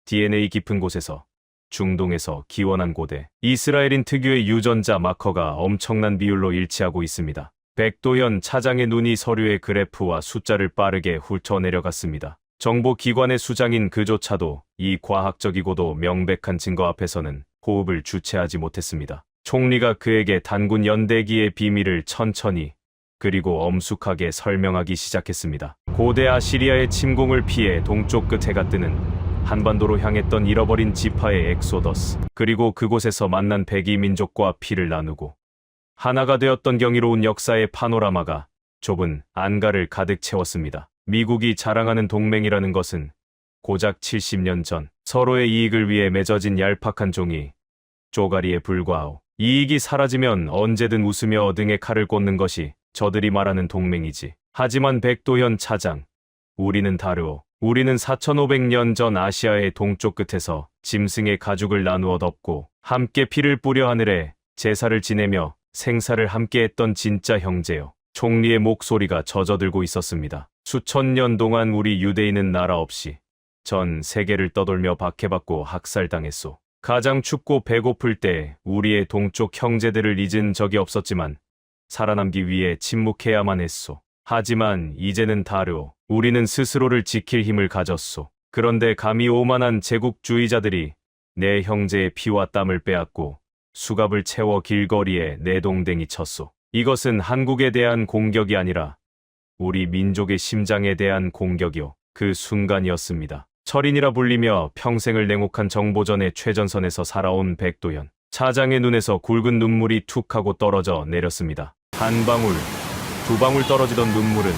[SPEAKER 2] DNA 깊은 곳에서, 중동에서 기원한 고대, 이스라엘인 특유의 유전자 마커가 엄청난 비율로 일치하고 있습니다. 백도현 차장의 눈이 서류의 그래프와 숫자를 빠르게 훑어내려갔습니다. 정보기관의 수장인 그조차도 이 과학적이고도 명백한 증거 앞에서는 호흡을 주체하지 못했습니다. 총리가 그에게 단군 연대기의 비밀을 천천히 그리고 엄숙하게 설명하기 시작했습니다. 고대 아시리아의 침공을 피해 동쪽 끝해가 뜨는 한반도로 향했던 잃어버린 지파의 엑소더스, 그리고 그곳에서 만난 백이 민족과 피를 나누고 하나가 되었던 경이로운 역사의 파노라마가 좁은 안가를 가득 채웠습니다. 미국이 자랑하는 동맹이라는 것은 고작 70년 전 서로의 이익을 위해 맺어진 얄팍한 종이 쪼가리에 불과하오. 이익이 사라지면 언제든 웃으며 등에 칼을 꽂는 것이 저들이 말하는 동맹이지. 하지만 백도현 차장, 우리는 다르오. 우리는 4500년 전 아시아의 동쪽 끝에서 짐승의 가죽을 나누어 덮고 함께 피를 뿌려 하늘에 제사를 지내며 생사를 함께했던 진짜 형제요. 총리의 목소리가 젖어들고 있었습니다. 수천 년 동안 우리 유대인은 나라 없이 전 세계를 떠돌며 박해받고 학살당했소. 가장 춥고 배고플 때 우리의 동쪽 형제들을 잊은 적이 없었지만 살아남기 위해 침묵해야만 했소. 하지만 이제는 다르오. 우리는 스스로를 지킬 힘을 가졌소. 그런데 감히 오만한 제국주의자들이 내 형제의 피와 땀을 빼앗고 수갑을 채워 길거리에 내동댕이 쳤소. 이것은 한국에 대한 공격이 아니라 우리 민족의 심장에 대한 공격이요. 그 순간이었습니다. 철인이라 불리며 평생을 냉혹한 정보전의 최전선에서 살아온 백도현 차장의 눈에서 굵은 눈물이 툭 하고 떨어져 내렸습니다. 한 방울, 두 방울 떨어지던 눈물은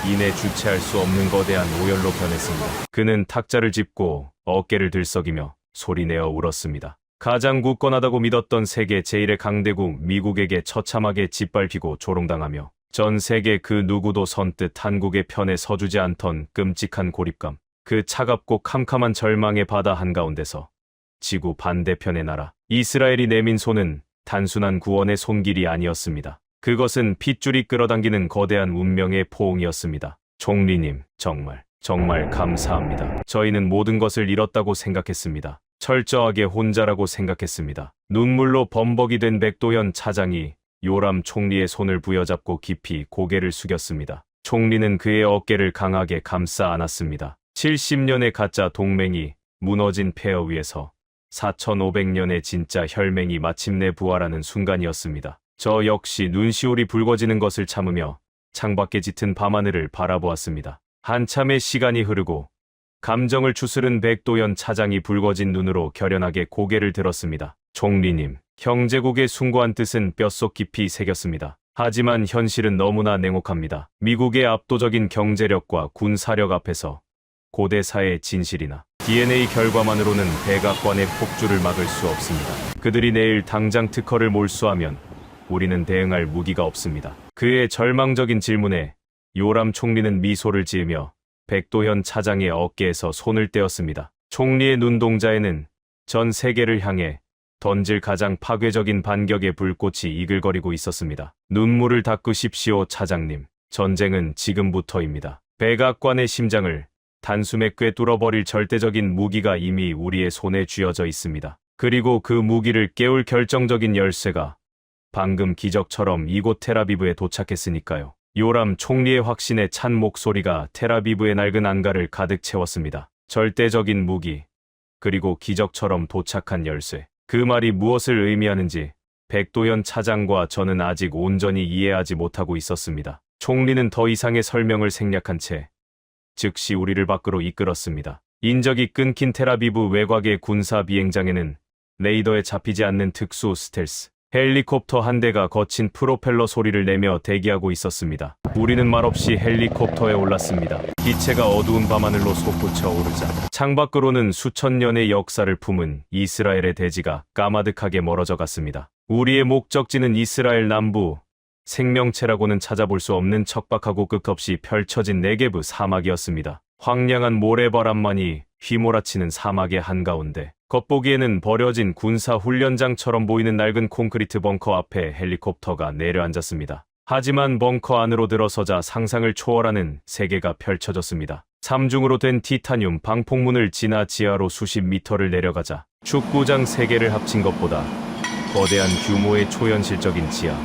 [SPEAKER 2] 이내 주체할 수 없는 거대한 오열로 변했습니다. 그는 탁자를 짚고 어깨를 들썩이며 소리내어 울었습니다. 가장 굳건하다고 믿었던 세계 제1의 강대국 미국에게 처참하게 짓밟히고 조롱당하며 전 세계 그 누구도 선뜻 한국의 편에 서주지 않던 끔찍한 고립감, 그 차갑고 캄캄한 절망의 바다 한가운데서 지구 반대편의 나라 이스라엘이 내민 손은 단순한 구원의 손길이 아니었습니다. 그것은 핏줄이 끌어당기는 거대한 운명의 포옹이었습니다. 총리님, 정말 감사합니다. 저희는 모든 것을 잃었다고 생각했습니다. 철저하게 혼자라고 생각했습니다. 눈물로 범벅이 된 백도현 차장이 요람 총리의 손을 부여잡고 깊이 고개를 숙였습니다. 총리는 그의 어깨를 강하게 감싸 안았습니다. 70년의 가짜 동맹이 무너진 폐허 위에서 4500년의 진짜 혈맹이 마침내 부활하는 순간이었습니다. 저 역시 눈시울이 붉어지는 것을 참으며 창밖에 짙은 밤하늘을 바라보았습니다. 한참의 시간이 흐르고 감정을 추스른 백도현 차장이 붉어진 눈으로 결연하게 고개를 들었습니다. 총리님, 형제국의 숭고한 뜻은 뼛속 깊이 새겼습니다. 하지만 현실은 너무나 냉혹합니다. 미국의 압도적인 경제력과 군사력 앞에서 고대사의 진실이나 DNA 결과만으로는 백악관의 폭주를 막을 수 없습니다. 그들이 내일 당장 특허를 몰수하면 우리는 대응할 무기가 없습니다. 그의 절망적인 질문에 요람 총리는 미소를 지으며 백도현 차장의 어깨에서 손을 떼었습니다. 총리의 눈동자에는 전 세계를 향해 던질 가장 파괴적인 반격의 불꽃이 이글거리고 있었습니다. 눈물을 닦으십시오, 차장님. 전쟁은 지금부터입니다. 백악관의 심장을 단숨에 꿰뚫어버릴 절대적인 무기가 이미 우리의 손에 쥐어져 있습니다. 그리고 그 무기를 깨울 결정적인 열쇠가 방금 기적처럼 이곳 텔아비브에 도착했으니까요. 요람 총리의 확신에 찬 목소리가 텔아비브의 낡은 안가를 가득 채웠습니다. 절대적인 무기, 그리고 기적처럼 도착한 열쇠. 그 말이 무엇을 의미하는지 백도현 차장과 저는 아직 온전히 이해하지 못하고 있었습니다. 총리는 더 이상의 설명을 생략한 채 즉시 우리를 밖으로 이끌었습니다. 인적이 끊긴 텔아비브 외곽의 군사 비행장에는 레이더에 잡히지 않는 특수 스텔스 헬리콥터 한 대가 거친 프로펠러 소리를 내며 대기하고 있었습니다. 우리는 말없이 헬리콥터에 올랐습니다. 기체가 어두운 밤하늘로 솟구쳐 오르자 창밖으로는 수천 년의 역사를 품은 이스라엘의 대지가 까마득하게 멀어져 갔습니다. 우리의 목적지는 이스라엘 남부, 생명체라고는 찾아볼 수 없는 척박하고 끝없이 펼쳐진 네게브 사막이었습니다. 황량한 모래바람만이 휘몰아치는 사막의 한가운데 겉보기에는 버려진 군사 훈련장처럼 보이는 낡은 콘크리트 벙커 앞에 헬리콥터가 내려앉았습니다. 하지만 벙커 안으로 들어서자 상상을 초월하는 세계가 펼쳐졌습니다. 삼중으로 된 티타늄 방폭문을 지나 지하로 수십 미터를 내려가자 축구장 3개를 합친 것보다 거대한 규모의 초현실적인 지하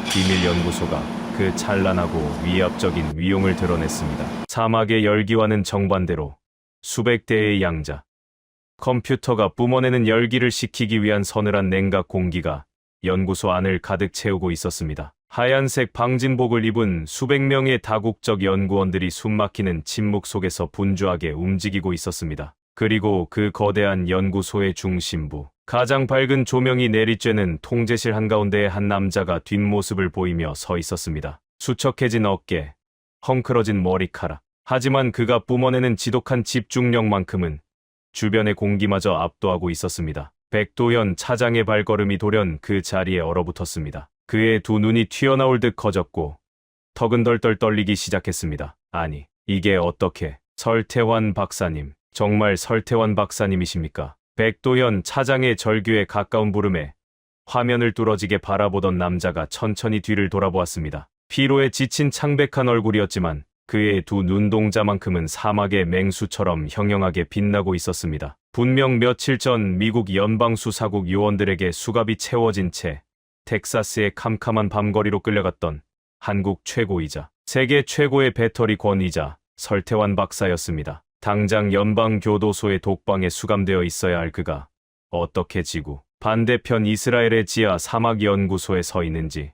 [SPEAKER 2] 비밀 연구소가 그 찬란하고 위압적인 위용을 드러냈습니다. 사막의 열기와는 정반대로 수백 대의 양자 컴퓨터가 뿜어내는 열기를 식히기 위한 서늘한 냉각 공기가 연구소 안을 가득 채우고 있었습니다. 하얀색 방진복을 입은 수백 명의 다국적 연구원들이 숨막히는 침묵 속에서 분주하게 움직이고 있었습니다. 그리고 그 거대한 연구소의 중심부, 가장 밝은 조명이 내리쬐는 통제실 한가운데에 한 남자가 뒷모습을 보이며 서 있었습니다. 수척해진 어깨, 헝클어진 머리카락. 하지만 그가 뿜어내는 지독한 집중력만큼은 주변의 공기마저 압도하고 있었습니다. 백도현 차장의 발걸음이 돌연 그 자리에 얼어붙었습니다. 그의 두 눈이 튀어나올 듯 커졌고 턱은 덜덜 떨리기 시작했습니다. 아니, 이게 어떻게? 설태환 박사님, 정말 설태환 박사님이십니까? 백도현 차장의 절규에 가까운 부름에 화면을 뚫어지게 바라보던 남자가 천천히 뒤를 돌아보았습니다. 피로에 지친 창백한 얼굴이었지만 그의 두 눈동자만큼은 사막의 맹수처럼 형형하게 빛나고 있었습니다. 분명 며칠 전 미국 연방수사국 요원들에게 수갑이 채워진 채 텍사스의 캄캄한 밤거리로 끌려갔던 한국 최고이자 세계 최고의 배터리 권위자 설태환 박사였습니다. 당장 연방교도소의 독방에 수감되어 있어야 할 그가 어떻게 지구 반대편 이스라엘의 지하 사막연구소에 서 있는지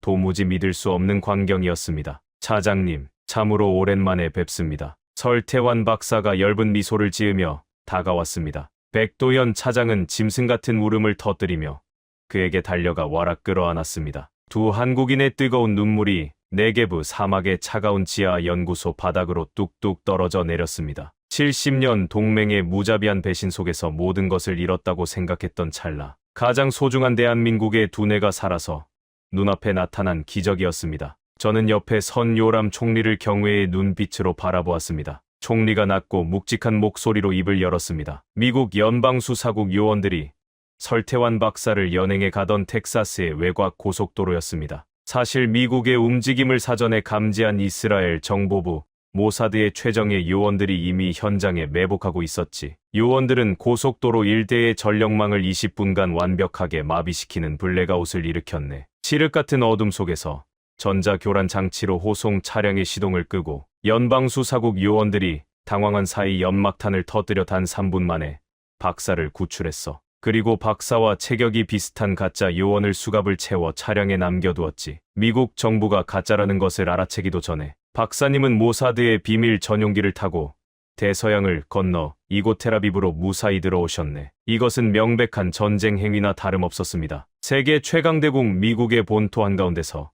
[SPEAKER 2] 도무지 믿을 수 없는 광경이었습니다. 차장님, 참으로 오랜만에 뵙습니다. 설태환 박사가 엷은 미소를 지으며 다가왔습니다. 백도현 차장은 짐승 같은 울음을 터뜨리며 그에게 달려가 와락 끌어안았습니다. 두 한국인의 뜨거운 눈물이 네게브 사막의 차가운 지하 연구소 바닥으로 뚝뚝 떨어져 내렸습니다. 70년 동맹의 무자비한 배신 속에서 모든 것을 잃었다고 생각했던 찰나, 가장 소중한 대한민국의 두뇌가 살아서 눈앞에 나타난 기적이었습니다. 저는 옆에 선 요람 총리를 경외의 눈빛으로 바라보았습니다. 총리가 낮고 묵직한 목소리로 입을 열었습니다. 미국 연방수사국 요원들이 설태환 박사를 연행해 가던 텍사스의 외곽 고속도로였습니다. 사실 미국의 움직임을 사전에 감지한 이스라엘 정보부 모사드의 최정예 요원들이 이미 현장에 매복하고 있었지. 요원들은 고속도로 일대의 전력망을 20분간 완벽하게 마비시키는 블랙아웃을 일으켰네. 칠흑 같은 어둠 속에서 전자교란 장치로 호송 차량의 시동을 끄고 연방수사국 요원들이 당황한 사이 연막탄을 터뜨려 단 3분 만에 박사를 구출했어. 그리고 박사와 체격이 비슷한 가짜 요원을 수갑을 채워 차량에 남겨두었지. 미국 정부가 가짜라는 것을 알아채기도 전에 박사님은 모사드의 비밀 전용기를 타고 대서양을 건너 이곳 텔아비브로 무사히 들어오셨네. 이것은 명백한 전쟁 행위나 다름없었습니다. 세계 최강대국 미국의 본토 한가운데서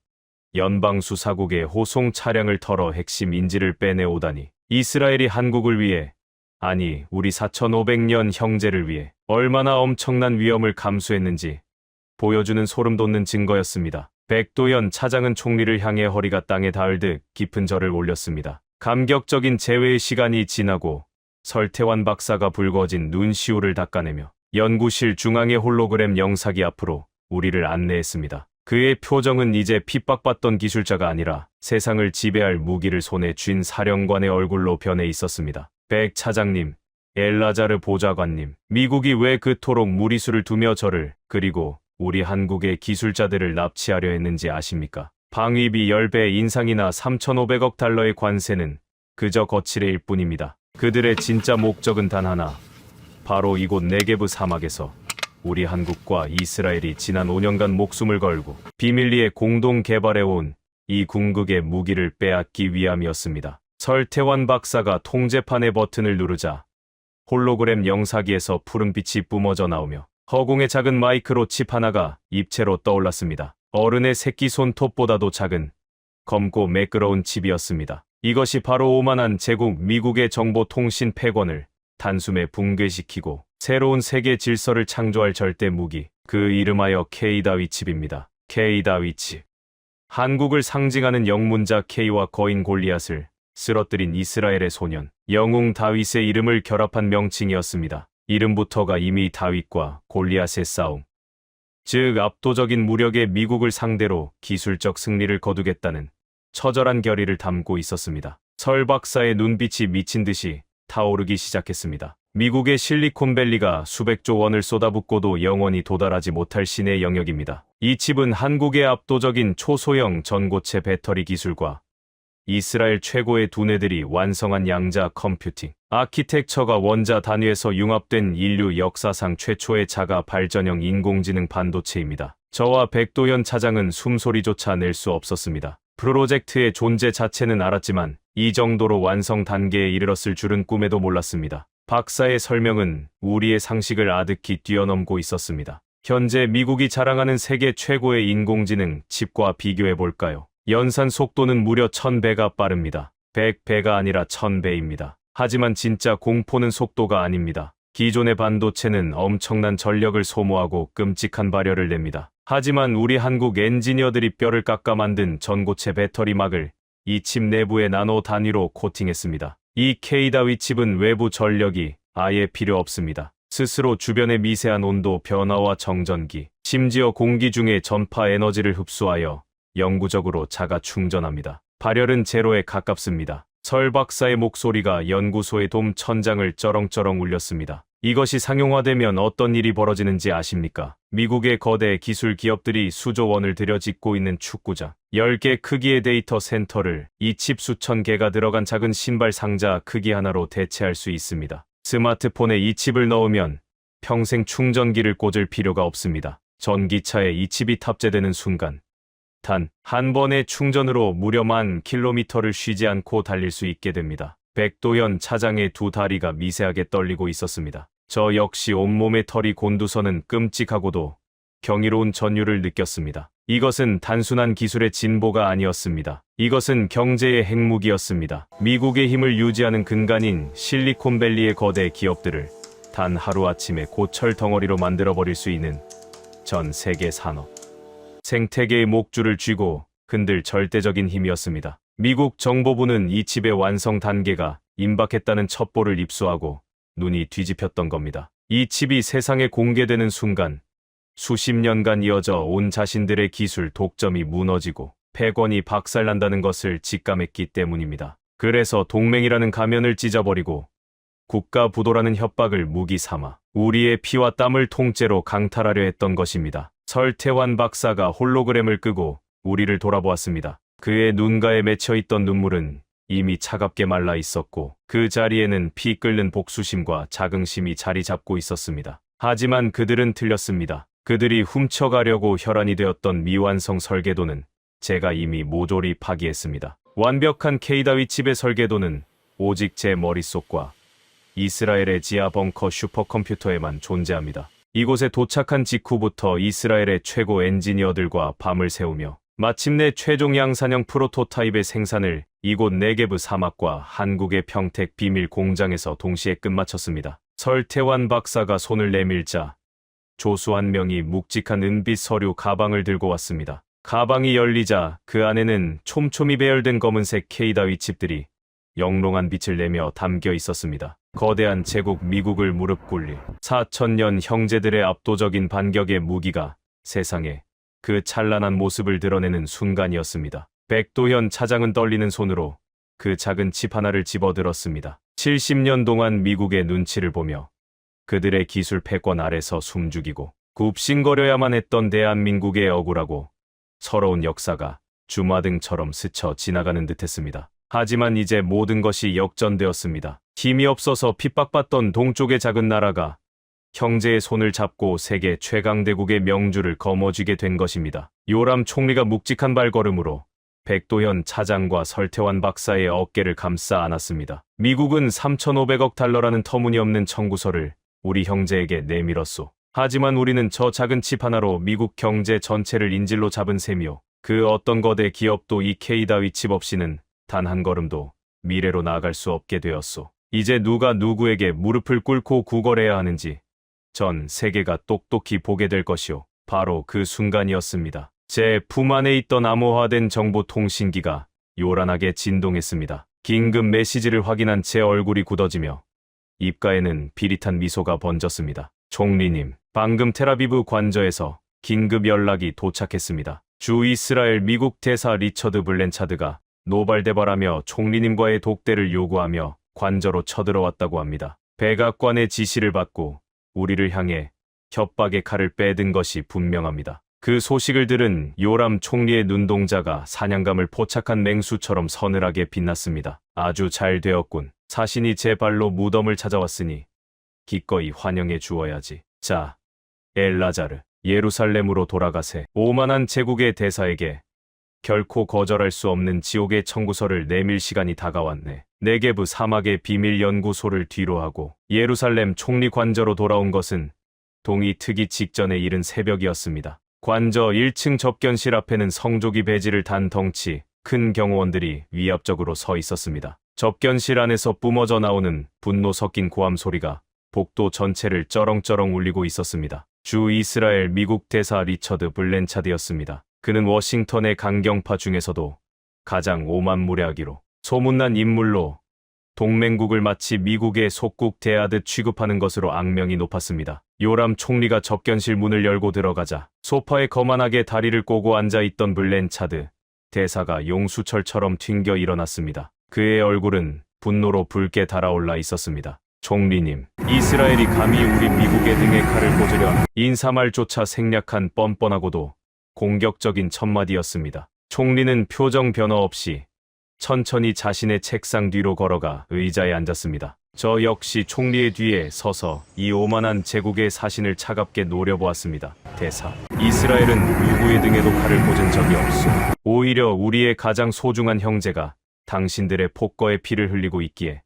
[SPEAKER 2] 연방수사국의 호송 차량을 털어 핵심 인지를 빼내오다니. 이스라엘이 한국을 위해, 아니 우리 4500년 형제를 위해 얼마나 엄청난 위험을 감수했는지 보여주는 소름 돋는 증거였습니다. 백도현 차장은 총리를 향해 허리가 땅에 닿을 듯 깊은 절을 올렸습니다. 감격적인 재회의 시간이 지나고 설태환 박사가 붉어진 눈시울을 닦아내며 연구실 중앙의 홀로그램 영사기 앞으로 우리를 안내했습니다. 그의 표정은 이제 핍박받던 기술자가 아니라 세상을 지배할 무기를 손에 쥔 사령관의 얼굴로 변해 있었습니다. 백 차장님, 엘라자르 보좌관님, 미국이 왜 그토록 무리수를 두며 저를, 그리고 우리 한국의 기술자들을 납치하려 했는지 아십니까? 방위비 10배 인상이나 3,500억 달러의 관세는 그저 거칠애일 뿐입니다. 그들의 진짜 목적은 단 하나, 바로 이곳 네게브 사막에서 우리 한국과 이스라엘이 지난 5년간 목숨을 걸고 비밀리에 공동 개발해온 이 궁극의 무기를 빼앗기 위함이었습니다. 설태환 박사가 통제판의 버튼을 누르자 홀로그램 영사기에서 푸른빛이 뿜어져 나오며 허공의 작은 마이크로 칩 하나가 입체로 떠올랐습니다. 어른의 새끼 손톱보다도 작은 검고 매끄러운 칩이었습니다. 이것이 바로 오만한 제국 미국의 정보통신 패권을 단숨에 붕괴시키고 새로운 세계 질서를 창조할 절대 무기, 그 이름하여 K-다위 칩입니다. K-다위 칩. 한국을 상징하는 영문자 K와 거인 골리앗을 쓰러뜨린 이스라엘의 소년, 영웅 다윗의 이름을 결합한 명칭이었습니다. 이름부터가 이미 다윗과 골리앗의 싸움, 즉 압도적인 무력의 미국을 상대로 기술적 승리를 거두겠다는 처절한 결의를 담고 있었습니다. 설 박사의 눈빛이 미친 듯이 타오르기 시작했습니다. 미국의 실리콘밸리가 수백조 원을 쏟아붓고도 영원히 도달하지 못할 신의 영역입니다. 이 칩은 한국의 압도적인 초소형 전고체 배터리 기술과 이스라엘 최고의 두뇌들이 완성한 양자 컴퓨팅 아키텍처가 원자 단위에서 융합된 인류 역사상 최초의 자가 발전형 인공지능 반도체입니다. 저와 백도현 차장은 숨소리조차 낼 수 없었습니다. 프로젝트의 존재 자체는 알았지만 이 정도로 완성 단계에 이르렀을 줄은 꿈에도 몰랐습니다. 박사의 설명은 우리의 상식을 아득히 뛰어넘고 있었습니다. 현재 미국이 자랑하는 세계 최고의 인공지능 칩과 비교해볼까요? 연산 속도는 무려 1000배가 빠릅니다. 100배가 아니라 1000배입니다. 하지만 진짜 공포는 속도가 아닙니다. 기존의 반도체는 엄청난 전력을 소모하고 끔찍한 발열을 냅니다. 하지만 우리 한국 엔지니어들이 뼈를 깎아 만든 전고체 배터리막을 이 칩 내부에 나노 단위로 코팅했습니다. 이 K다위 칩은 외부 전력이 아예 필요 없습니다. 스스로 주변의 미세한 온도 변화와 정전기, 심지어 공기 중의 전파 에너지를 흡수하여 영구적으로 자가 충전합니다. 발열은 제로에 가깝습니다. 설 박사의 목소리가 연구소의 돔 천장을 쩌렁쩌렁 울렸습니다. 이것이 상용화되면 어떤 일이 벌어지는지 아십니까? 미국의 거대 기술 기업들이 수조 원을 들여 짓고 있는 축구장, 10개 크기의 데이터 센터를 이 칩 수천 개가 들어간 작은 신발 상자 크기 하나로 대체할 수 있습니다. 스마트폰에 이 칩을 넣으면 평생 충전기를 꽂을 필요가 없습니다. 전기차에 이 칩이 탑재되는 순간 단 한 번의 충전으로 무려 10,000km를 쉬지 않고 달릴 수 있게 됩니다. 백도현 차장의 두 다리가 미세하게 떨리고 있었습니다. 저 역시 온몸의 털이 곤두서는 끔찍하고도 경이로운 전율을 느꼈습니다. 이것은 단순한 기술의 진보가 아니었습니다. 이것은 경제의 핵무기였습니다. 미국의 힘을 유지하는 근간인 실리콘밸리의 거대 기업들을 단 하루아침에 고철 덩어리로 만들어버릴 수 있는 전 세계 산업, 생태계의 목줄을 쥐고 흔들 절대적인 힘이었습니다. 미국 정보부는 이 칩의 완성 단계가 임박했다는 첩보를 입수하고 눈이 뒤집혔던 겁니다. 이 칩이 세상에 공개되는 순간 수십 년간 이어져 온 자신들의 기술 독점이 무너지고 패권이 박살난다는 것을 직감했기 때문입니다. 그래서 동맹이라는 가면을 찢어버리고 국가 부도라는 협박을 무기 삼아 우리의 피와 땀을 통째로 강탈하려 했던 것입니다. 설태환 박사가 홀로그램을 끄고 우리를 돌아보았습니다. 그의 눈가에 맺혀있던 눈물은 이미 차갑게 말라 있었고 그 자리에는 피 끓는 복수심과 자긍심이 자리 잡고 있었습니다. 하지만 그들은 틀렸습니다. 그들이 훔쳐가려고 혈안이 되었던 미완성 설계도는 제가 이미 모조리 파기했습니다. 완벽한 K다위 칩의 설계도는 오직 제 머릿속과 이스라엘의 지하 벙커 슈퍼컴퓨터에만 존재합니다. 이곳에 도착한 직후부터 이스라엘의 최고 엔지니어들과 밤을 새우며 마침내 최종 양산형 프로토타입의 생산을 이곳 네게브 사막과 한국의 평택 비밀 공장에서 동시에 끝마쳤습니다. 설태환 박사가 손을 내밀자 조수 한 명이 묵직한 은빛 서류 가방을 들고 왔습니다. 가방이 열리자 그 안에는 촘촘히 배열된 검은색 K다위 칩들이 영롱한 빛을 내며 담겨 있었습니다. 거대한 제국 미국을 무릎 꿇릴 4,000년 형제들의 압도적인 반격의 무기가 세상에 그 찬란한 모습을 드러내는 순간이었습니다. 백도현 차장은 떨리는 손으로 그 작은 칩 하나를 집어들었습니다. 70년 동안 미국의 눈치를 보며 그들의 기술 패권 아래서 숨죽이고 굽신거려야만 했던 대한민국의 억울하고 서러운 역사가 주마등처럼 스쳐 지나가는 듯했습니다. 하지만 이제 모든 것이 역전되었습니다. 힘이 없어서 핍박받던 동쪽의 작은 나라가 형제의 손을 잡고 세계 최강대국의 명주를 거머쥐게 된 것입니다. 요람 총리가 묵직한 발걸음으로 백도현 차장과 설태환 박사의 어깨를 감싸 안았습니다. 미국은 3,500억 달러라는 터무니없는 청구서를 우리 형제에게 내밀었소. 하지만 우리는 저 작은 칩 하나로 미국 경제 전체를 인질로 잡은 셈이요. 그 어떤 거대 기업도 이 K다위 칩 없이는 단 한 걸음도 미래로 나아갈 수 없게 되었소. 이제 누가 누구에게 무릎을 꿇고 구걸해야 하는지 전 세계가 똑똑히 보게 될 것이요. 바로 그 순간이었습니다. 제 품 안에 있던 암호화된 정보통신기가 요란하게 진동했습니다. 긴급 메시지를 확인한 제 얼굴이 굳어지며 입가에는 비릿한 미소가 번졌습니다. 총리님, 방금 텔아비브 관저에서 긴급 연락이 도착했습니다. 주 이스라엘 미국 대사 리처드 블렌차드가 노발대발하며 총리님과의 독대를 요구하며 관저로 쳐들어왔다고 합니다. 백악관의 지시를 받고 우리를 향해 협박의 칼을 빼든 것이 분명합니다. 그 소식을 들은 요람 총리의 눈동자가 사냥감을 포착한 맹수처럼 서늘하게 빛났습니다. 아주 잘 되었군. 사신이 제 발로 무덤을 찾아왔으니 기꺼이 환영해 주어야지. 자, 엘라자르, 예루살렘으로 돌아가세. 오만한 제국의 대사에게 결코 거절할 수 없는 지옥의 청구서를 내밀 시간이 다가왔네. 네게브 사막의 비밀 연구소를 뒤로하고 예루살렘 총리 관저로 돌아온 것은 동이 트기 직전에 이른 새벽이었습니다. 관저 1층 접견실 앞에는 성조기 배지를 단 덩치 큰 경호원들이 위압적으로 서 있었습니다. 접견실 안에서 뿜어져 나오는 분노 섞인 고함 소리가 복도 전체를 쩌렁쩌렁 울리고 있었습니다. 주 이스라엘 미국 대사 리처드 블랜차드였습니다. 그는 워싱턴의 강경파 중에서도 가장 오만무례하기로 소문난 인물로 동맹국을 마치 미국의 속국 대하듯 취급하는 것으로 악명이 높았습니다. 요람 총리가 접견실 문을 열고 들어가자 소파에 거만하게 다리를 꼬고 앉아있던 블랜차드 대사가 용수철처럼 튕겨 일어났습니다. 그의 얼굴은 분노로 붉게 달아올라 있었습니다. 총리님, 이스라엘이 감히 우리 미국의 등에 칼을 꽂으려 하는 인사말조차 생략한 뻔뻔하고도 공격적인 첫마디였습니다. 총리는 표정 변화 없이 천천히 자신의 책상 뒤로 걸어가 의자에 앉았습니다. 저 역시 총리의 뒤에 서서 이 오만한 제국의 사신을 차갑게 노려보았습니다. 대사, 이스라엘은 누구의 등에도 칼을 꽂은 적이 없소. 오히려 우리의 가장 소중한 형제가 당신들의 폭거에 피를 흘리고 있기에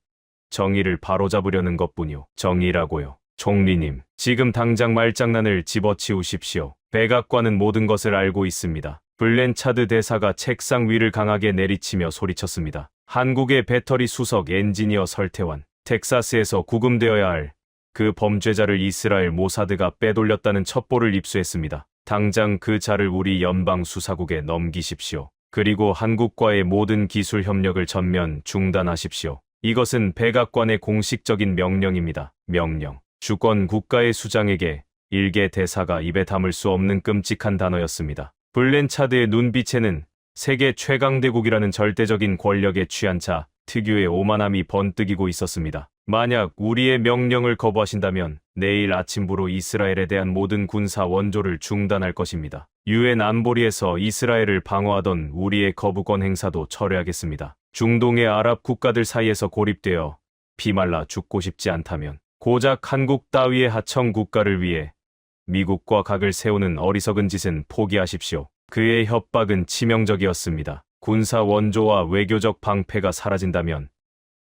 [SPEAKER 2] 정의를 바로잡으려는 것뿐이오. 정의라고요. 총리님, 지금 당장 말장난을 집어치우십시오. 백악관은 모든 것을 알고 있습니다. 블랜차드 대사가 책상 위를 강하게 내리치며 소리쳤습니다. 한국의 배터리 수석 엔지니어 설태환, 텍사스에서 구금되어야 할 그 범죄자를 이스라엘 모사드가 빼돌렸다는 첩보를 입수했습니다. 당장 그 자를 우리 연방수사국에 넘기십시오. 그리고 한국과의 모든 기술 협력을 전면 중단하십시오. 이것은 백악관의 공식적인 명령입니다. 명령. 주권 국가의 수장에게 일개 대사가 입에 담을 수 없는 끔찍한 단어였습니다. 블랜차드의 눈빛에는 세계 최강대국이라는 절대적인 권력에 취한 자 특유의 오만함이 번뜩이고 있었습니다. 만약 우리의 명령을 거부하신다면 내일 아침부로 이스라엘에 대한 모든 군사 원조를 중단할 것입니다. 유엔 안보리에서 이스라엘을 방어하던 우리의 거부권 행사도 철회하겠습니다. 중동의 아랍 국가들 사이에서 고립되어 피말라 죽고 싶지 않다면 고작 한국 따위의 하청 국가를 위해 미국과 각을 세우는 어리석은 짓은 포기하십시오. 그의 협박은 치명적이었습니다. 군사 원조와 외교적 방패가 사라진다면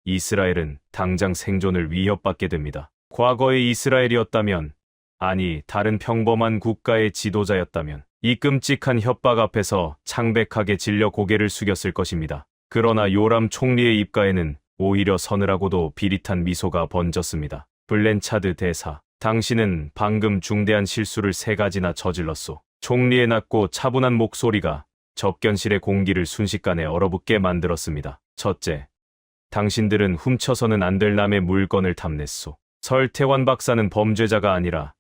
[SPEAKER 2] 이스라엘은 당장 생존을 위협받게 됩니다. 과거의 이스라엘이었다면, 아니 다른 평범한 국가의 지도자였다면 이 끔찍한 협박 앞에서 창백하게 질려 고개를 숙였을 것입니다. 그러나 요람 총리의 입가에는 오히려 서늘하고도 비릿한 미소가 번졌습니다. 블랜차드 대사, 당신은 방금 중대한 실수를 3가지나 저질렀소. 총리의 낮고 차분한 목소리가 접견실의 공기를 순식간에 얼어붙게 만들었습니다. 첫째, 당신들은 훔쳐서는 안 될 남의 물건을 탐냈소. 설태환 박사는 범죄자가 아니라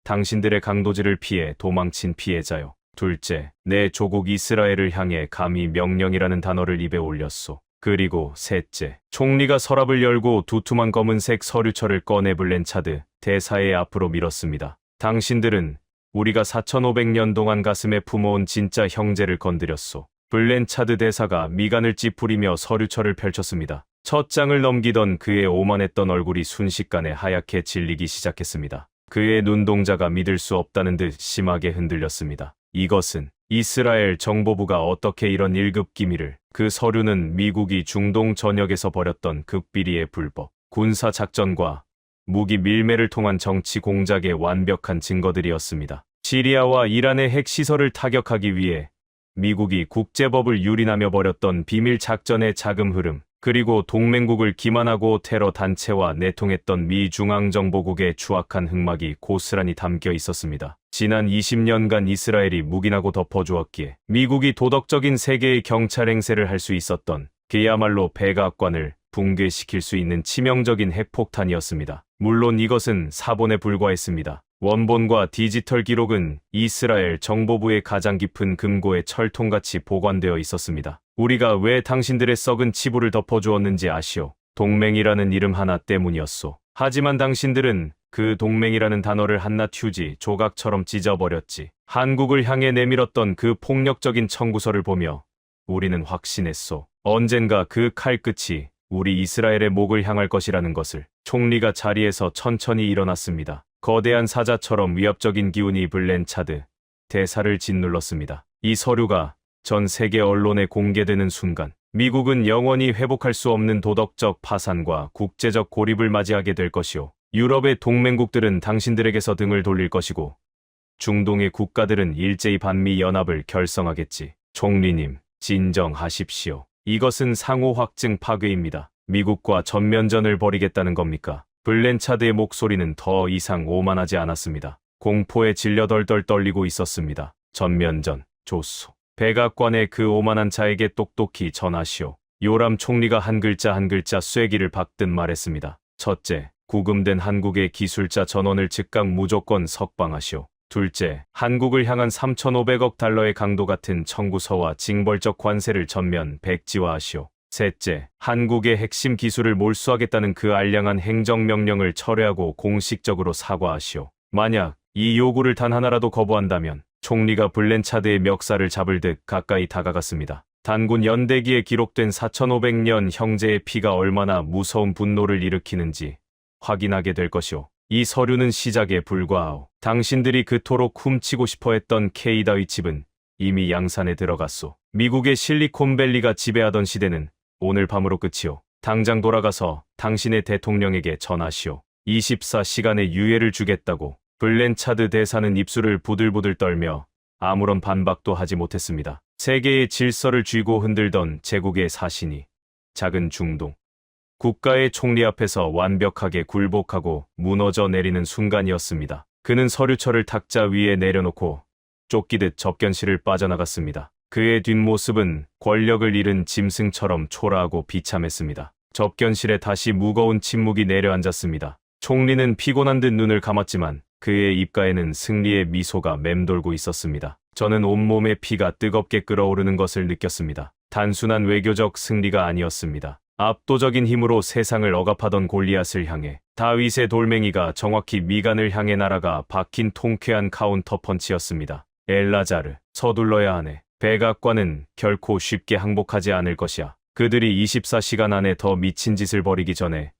[SPEAKER 2] 당신들의 강도질을 피해 도망친 피해자요. 둘째, 내 조국 이스라엘을 향해 감히 명령이라는 단어를 입에 올렸소. 그리고 셋째, 총리가 서랍을 열고 두툼한 검은색 서류철을 꺼내 블랜차드 대사의 앞으로 밀었습니다. 당신들은 우리가 4500년 동안 가슴에 품어온 진짜 형제를 건드렸소. 블랜차드 대사가 미간을 찌푸리며 서류철을 펼쳤습니다. 첫 장을 넘기던 그의 오만했던 얼굴이 순식간에 하얗게 질리기 시작했습니다. 그의 눈동자가 믿을 수 없다는 듯 심하게 흔들렸습니다. 이것은 이스라엘 정보부가 어떻게 이런 1급 기밀을, 그 서류는 미국이 중동 전역에서 벌였던 극비리의 불법 군사작전과 무기 밀매를 통한 정치 공작의 완벽한 증거들이었습니다. 시리아와 이란의 핵시설을 타격하기 위해 미국이 국제법을 유린하며 벌였던 비밀 작전의 자금 흐름, 그리고 동맹국을 기만하고 테러 단체와 내통했던 미 중앙정보국의 추악한 흑막이 고스란히 담겨 있었습니다. 지난 20년간 이스라엘이 묵인하고 덮어주었기에 미국이 도덕적인 세계의 경찰 행세를 할 수 있었던 그야말로 백악관을 붕괴시킬 수 있는 치명적인 핵폭탄이었습니다. 물론 이것은 사본에 불과했습니다. 원본과 디지털 기록은 이스라엘 정보부의 가장 깊은 금고에 철통같이 보관되어 있었습니다. 우리가 왜 당신들의 썩은 치부를 덮어주었는지 아시오? 동맹이라는 이름 하나 때문이었소. 하지만 당신들은 그 동맹이라는 단어를 한낱 휴지 조각처럼 찢어버렸지. 한국을 향해 내밀었던 그 폭력적인 청구서를 보며 우리는 확신했소. 언젠가 그 칼끝이 우리 이스라엘의 목을 향할 것이라는 것을. 총리가 자리에서 천천히 일어났습니다. 거대한 사자처럼 위압적인 기운이 블랜차드 대사를 짓눌렀습니다. 이 서류가 전 세계 언론에 공개되는 순간 미국은 영원히 회복할 수 없는 도덕적 파산과 국제적 고립을 맞이하게 될 것이오. 유럽의 동맹국들은 당신들에게서 등을 돌릴 것이고 중동의 국가들은 일제히 반미 연합을 결성하겠지. 총리님, 진정하십시오. 이것은 상호 확증 파괴입니다. 미국과 전면전을 벌이겠다는 겁니까? 블랜차드의 목소리는 더 이상 오만하지 않았습니다. 공포에 질려 덜덜 떨리고 있었습니다. 전면전, 조수. 백악관의 그 오만한 자에게 똑똑히 전하시오. 요람 총리가 한 글자 한 글자 쐐기를 박듯 말했습니다. 첫째, 구금된 한국의 기술자 전원을 즉각 무조건 석방하시오. 둘째, 한국을 향한 3,500억 달러의 강도 같은 청구서와 징벌적 관세를 전면 백지화하시오. 셋째, 한국의 핵심 기술을 몰수하겠다는 그 알량한 행정명령을 철회하고 공식적으로 사과하시오. 만약 이 요구를 단 하나라도 거부한다면 총리가 블렌차드의 멱살을 잡을 듯 가까이 다가갔습니다. 단군 연대기에 기록된 4,500년 형제의 피가 얼마나 무서운 분노를 일으키는지 확인하게 될 것이오. 이 서류는 시작에 불과하오. 당신들이 그토록 훔치고 싶어 했던 케이다의 칩은 이미 양산에 들어갔소. 미국의 실리콘밸리가 지배하던 시대는 오늘 밤으로 끝이오. 당장 돌아가서 당신의 대통령에게 전하시오. 24시간의 유예를 주겠다고. 블렌차드 대사는 입술을 부들부들 떨며 아무런 반박도 하지 못했습니다. 세계의 질서를 쥐고 흔들던 제국의 사신이 작은 중동 국가의 총리 앞에서 완벽하게 굴복하고 무너져 내리는 순간이었습니다. 그는 서류철을 탁자 위에 내려놓고 쫓기듯 접견실을 빠져나갔습니다. 그의 뒷모습은 권력을 잃은 짐승처럼 초라하고 비참했습니다. 접견실에 다시 무거운 침묵이 내려앉았습니다. 총리는 피곤한 듯 눈을 감았지만 그의 입가에는 승리의 미소가 맴돌고 있었습니다. 저는 온몸의 피가 뜨겁게 끓어오르는 것을 느꼈습니다. 단순한 외교적 승리가 아니었습니다. 압도적인 힘으로 세상을 억압하던 골리앗을 향해 다윗의 돌멩이가 정확히 미간을 향해 날아가 박힌 통쾌한 카운터 펀치였습니다. 엘라자르, 서둘러야 하네. 백악관은 결코 쉽게 항복하지 않을 것이야. 그들이 24시간 안에 더 미친 짓을 벌이기 전에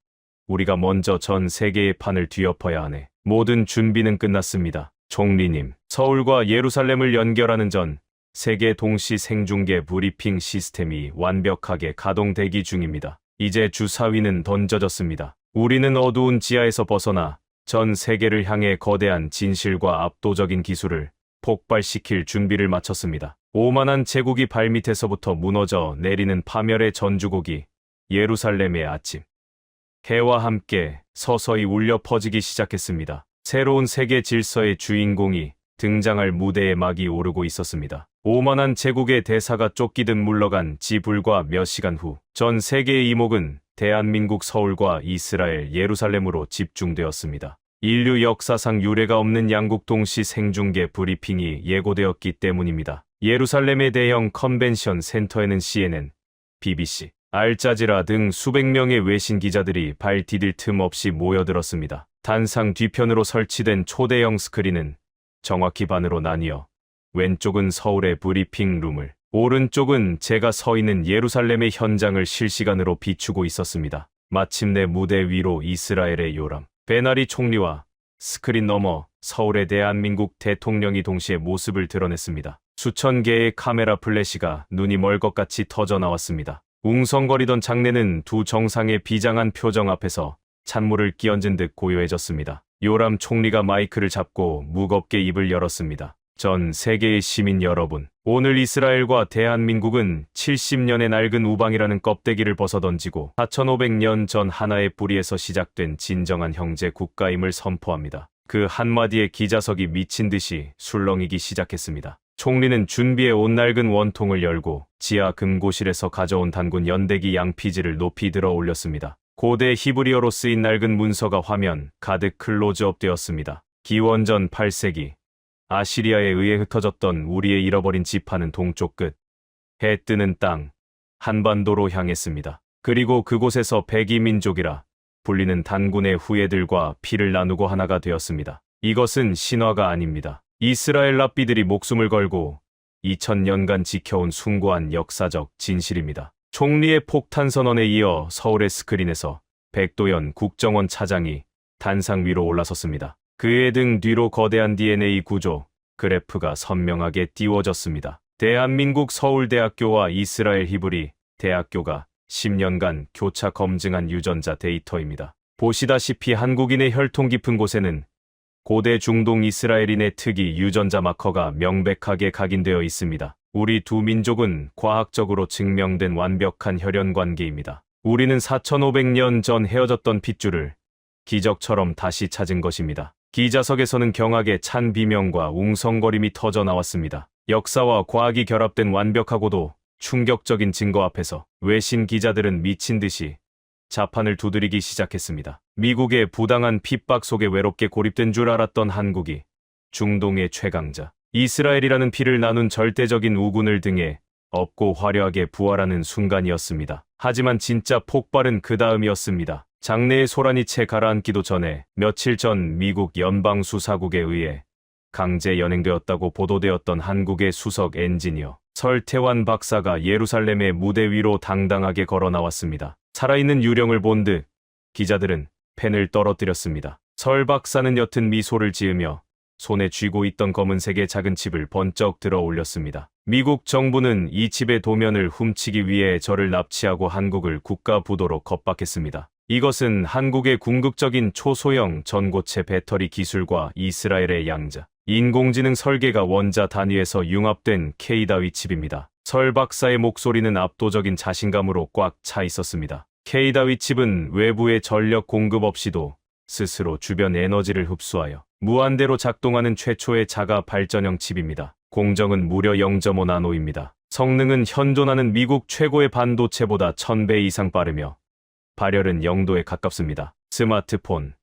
[SPEAKER 2] 우리가 먼저 전 세계의 판을 뒤엎어야 하네. 모든 준비는 끝났습니다. 총리님, 서울과 예루살렘을 연결하는 전 세계 동시 생중계 브리핑 시스템이 완벽하게 가동 대기 중입니다. 이제 주사위는 던져졌습니다. 우리는 어두운 지하에서 벗어나 전 세계를 향해 거대한 진실과 압도적인 기술을 폭발시킬 준비를 마쳤습니다. 오만한 제국이 발밑에서부터 무너져 내리는 파멸의 전주곡이 예루살렘의 아침. 해와 함께 서서히 울려 퍼지기 시작했습니다. 새로운 세계 질서의 주인공이 등장할 무대에 막이 오르고 있었습니다. 오만한 제국의 대사가 쫓기듯 물러간 지 불과 몇 시간 후 전 세계의 이목은 대한민국 서울과 이스라엘 예루살렘으로 집중되었습니다. 인류 역사상 유례가 없는 양국 동시 생중계 브리핑이 예고되었기 때문입니다. 예루살렘의 대형 컨벤션 센터에는 CNN, BBC, 알자지라 등 수백 명의 외신 기자들이 발 디딜 틈 없이 모여들었습니다. 단상 뒤편으로 설치된 초대형 스크린은 정확히 반으로 나뉘어 왼쪽은 서울의 브리핑 룸을, 오른쪽은 제가 서 있는 예루살렘의 현장을 실시간으로 비추고 있었습니다. 마침내 무대 위로 이스라엘의 요람 베나리 총리와 스크린 너머 서울의 대한민국 대통령이 동시에 모습을 드러냈습니다. 수천 개의 카메라 플래시가 눈이 멀 것 같이 터져 나왔습니다. 웅성거리던 장내는 두 정상의 비장한 표정 앞에서 찬물을 끼얹은 듯 고요해졌습니다. 요람 총리가 마이크를 잡고 무겁게 입을 열었습니다. 전 세계의 시민 여러분, 오늘 이스라엘과 대한민국은 70년의 낡은 우방이라는 껍데기를 벗어던지고 4,500년 전 하나의 뿌리에서 시작된 진정한 형제 국가임을 선포합니다. 그 한마디에 기자석이 미친 듯이 술렁이기 시작했습니다. 총리는 준비해온 낡은 원통을 열고 지하 금고실에서 가져온 단군 연대기 양피지를 높이 들어 올렸습니다. 고대 히브리어로 쓰인 낡은 문서가 화면 가득 클로즈업 되었습니다. 기원전 8세기 아시리아에 의해 흩어졌던 우리의 잃어버린 지파는 동쪽 끝, 해 뜨는 땅, 한반도로 향했습니다. 그리고 그곳에서 백이민족이라 불리는 단군의 후예들과 피를 나누고 하나가 되었습니다. 이것은 신화가 아닙니다. 이스라엘 랍비들이 목숨을 걸고 2000년간 지켜온 숭고한 역사적 진실입니다. 총리의 폭탄 선언에 이어 서울의 스크린에서 백도연 국정원 차장이 단상 위로 올라섰습니다. 그의 등 뒤로 거대한 DNA 구조, 그래프가 선명하게 띄워졌습니다. 대한민국 서울대학교와 이스라엘 히브리 대학교가 10년간 교차 검증한 유전자 데이터입니다. 보시다시피 한국인의 혈통 깊은 곳에는 고대 중동 이스라엘인의 특이 유전자 마커가 명백하게 각인되어 있습니다. 우리 두 민족은 과학적으로 증명된 완벽한 혈연 관계입니다. 우리는 4,500년 전 헤어졌던 핏줄을 기적처럼 다시 찾은 것입니다. 기자석에서는 경악에 찬 비명과 웅성거림이 터져 나왔습니다. 역사와 과학이 결합된 완벽하고도 충격적인 증거 앞에서 외신 기자들은 미친 듯이 자판을 두드리기 시작했습니다. 미국의 부당한 핍박 속에 외롭게 고립된 줄 알았던 한국이 중동의 최강자 이스라엘이라는 피를 나눈 절대적인 우군을 등에 업고 화려하게 부활하는 순간이었습니다. 하지만 진짜 폭발은 그 다음이었습니다. 장내의 소란이 채 가라앉기도 전에 며칠 전 미국 연방수사국에 의해 강제 연행되었다고 보도되었던 한국의 수석 엔지니어 설태환 박사가 예루살렘의 무대 위로 당당하게 걸어 나왔습니다. 살아있는 유령을 본 듯 기자들은 펜을 떨어뜨렸습니다. 설 박사는 옅은 미소를 지으며 손에 쥐고 있던 검은색의 작은 칩을 번쩍 들어 올렸습니다. 미국 정부는 이 칩의 도면을 훔치기 위해 저를 납치하고 한국을 국가부도로 겁박했습니다. 이것은 한국의 궁극적인 초소형 전고체 배터리 기술과 이스라엘의 양자 인공지능 설계가 원자 단위에서 융합된 K다위 칩입니다. 설 박사의 목소리는 압도적인 자신감으로 꽉 차 있었습니다. K다위 칩은 외부의 전력 공급 없이도 스스로 주변 에너지를 흡수하여 무한대로 작동하는 최초의 자가 발전형 칩입니다. 공정은 무려 0.5 나노입니다. 성능은 현존하는 미국 최고의 반도체보다 1000배 이상 빠르며 발열은 0도에 가깝습니다. 스마트폰,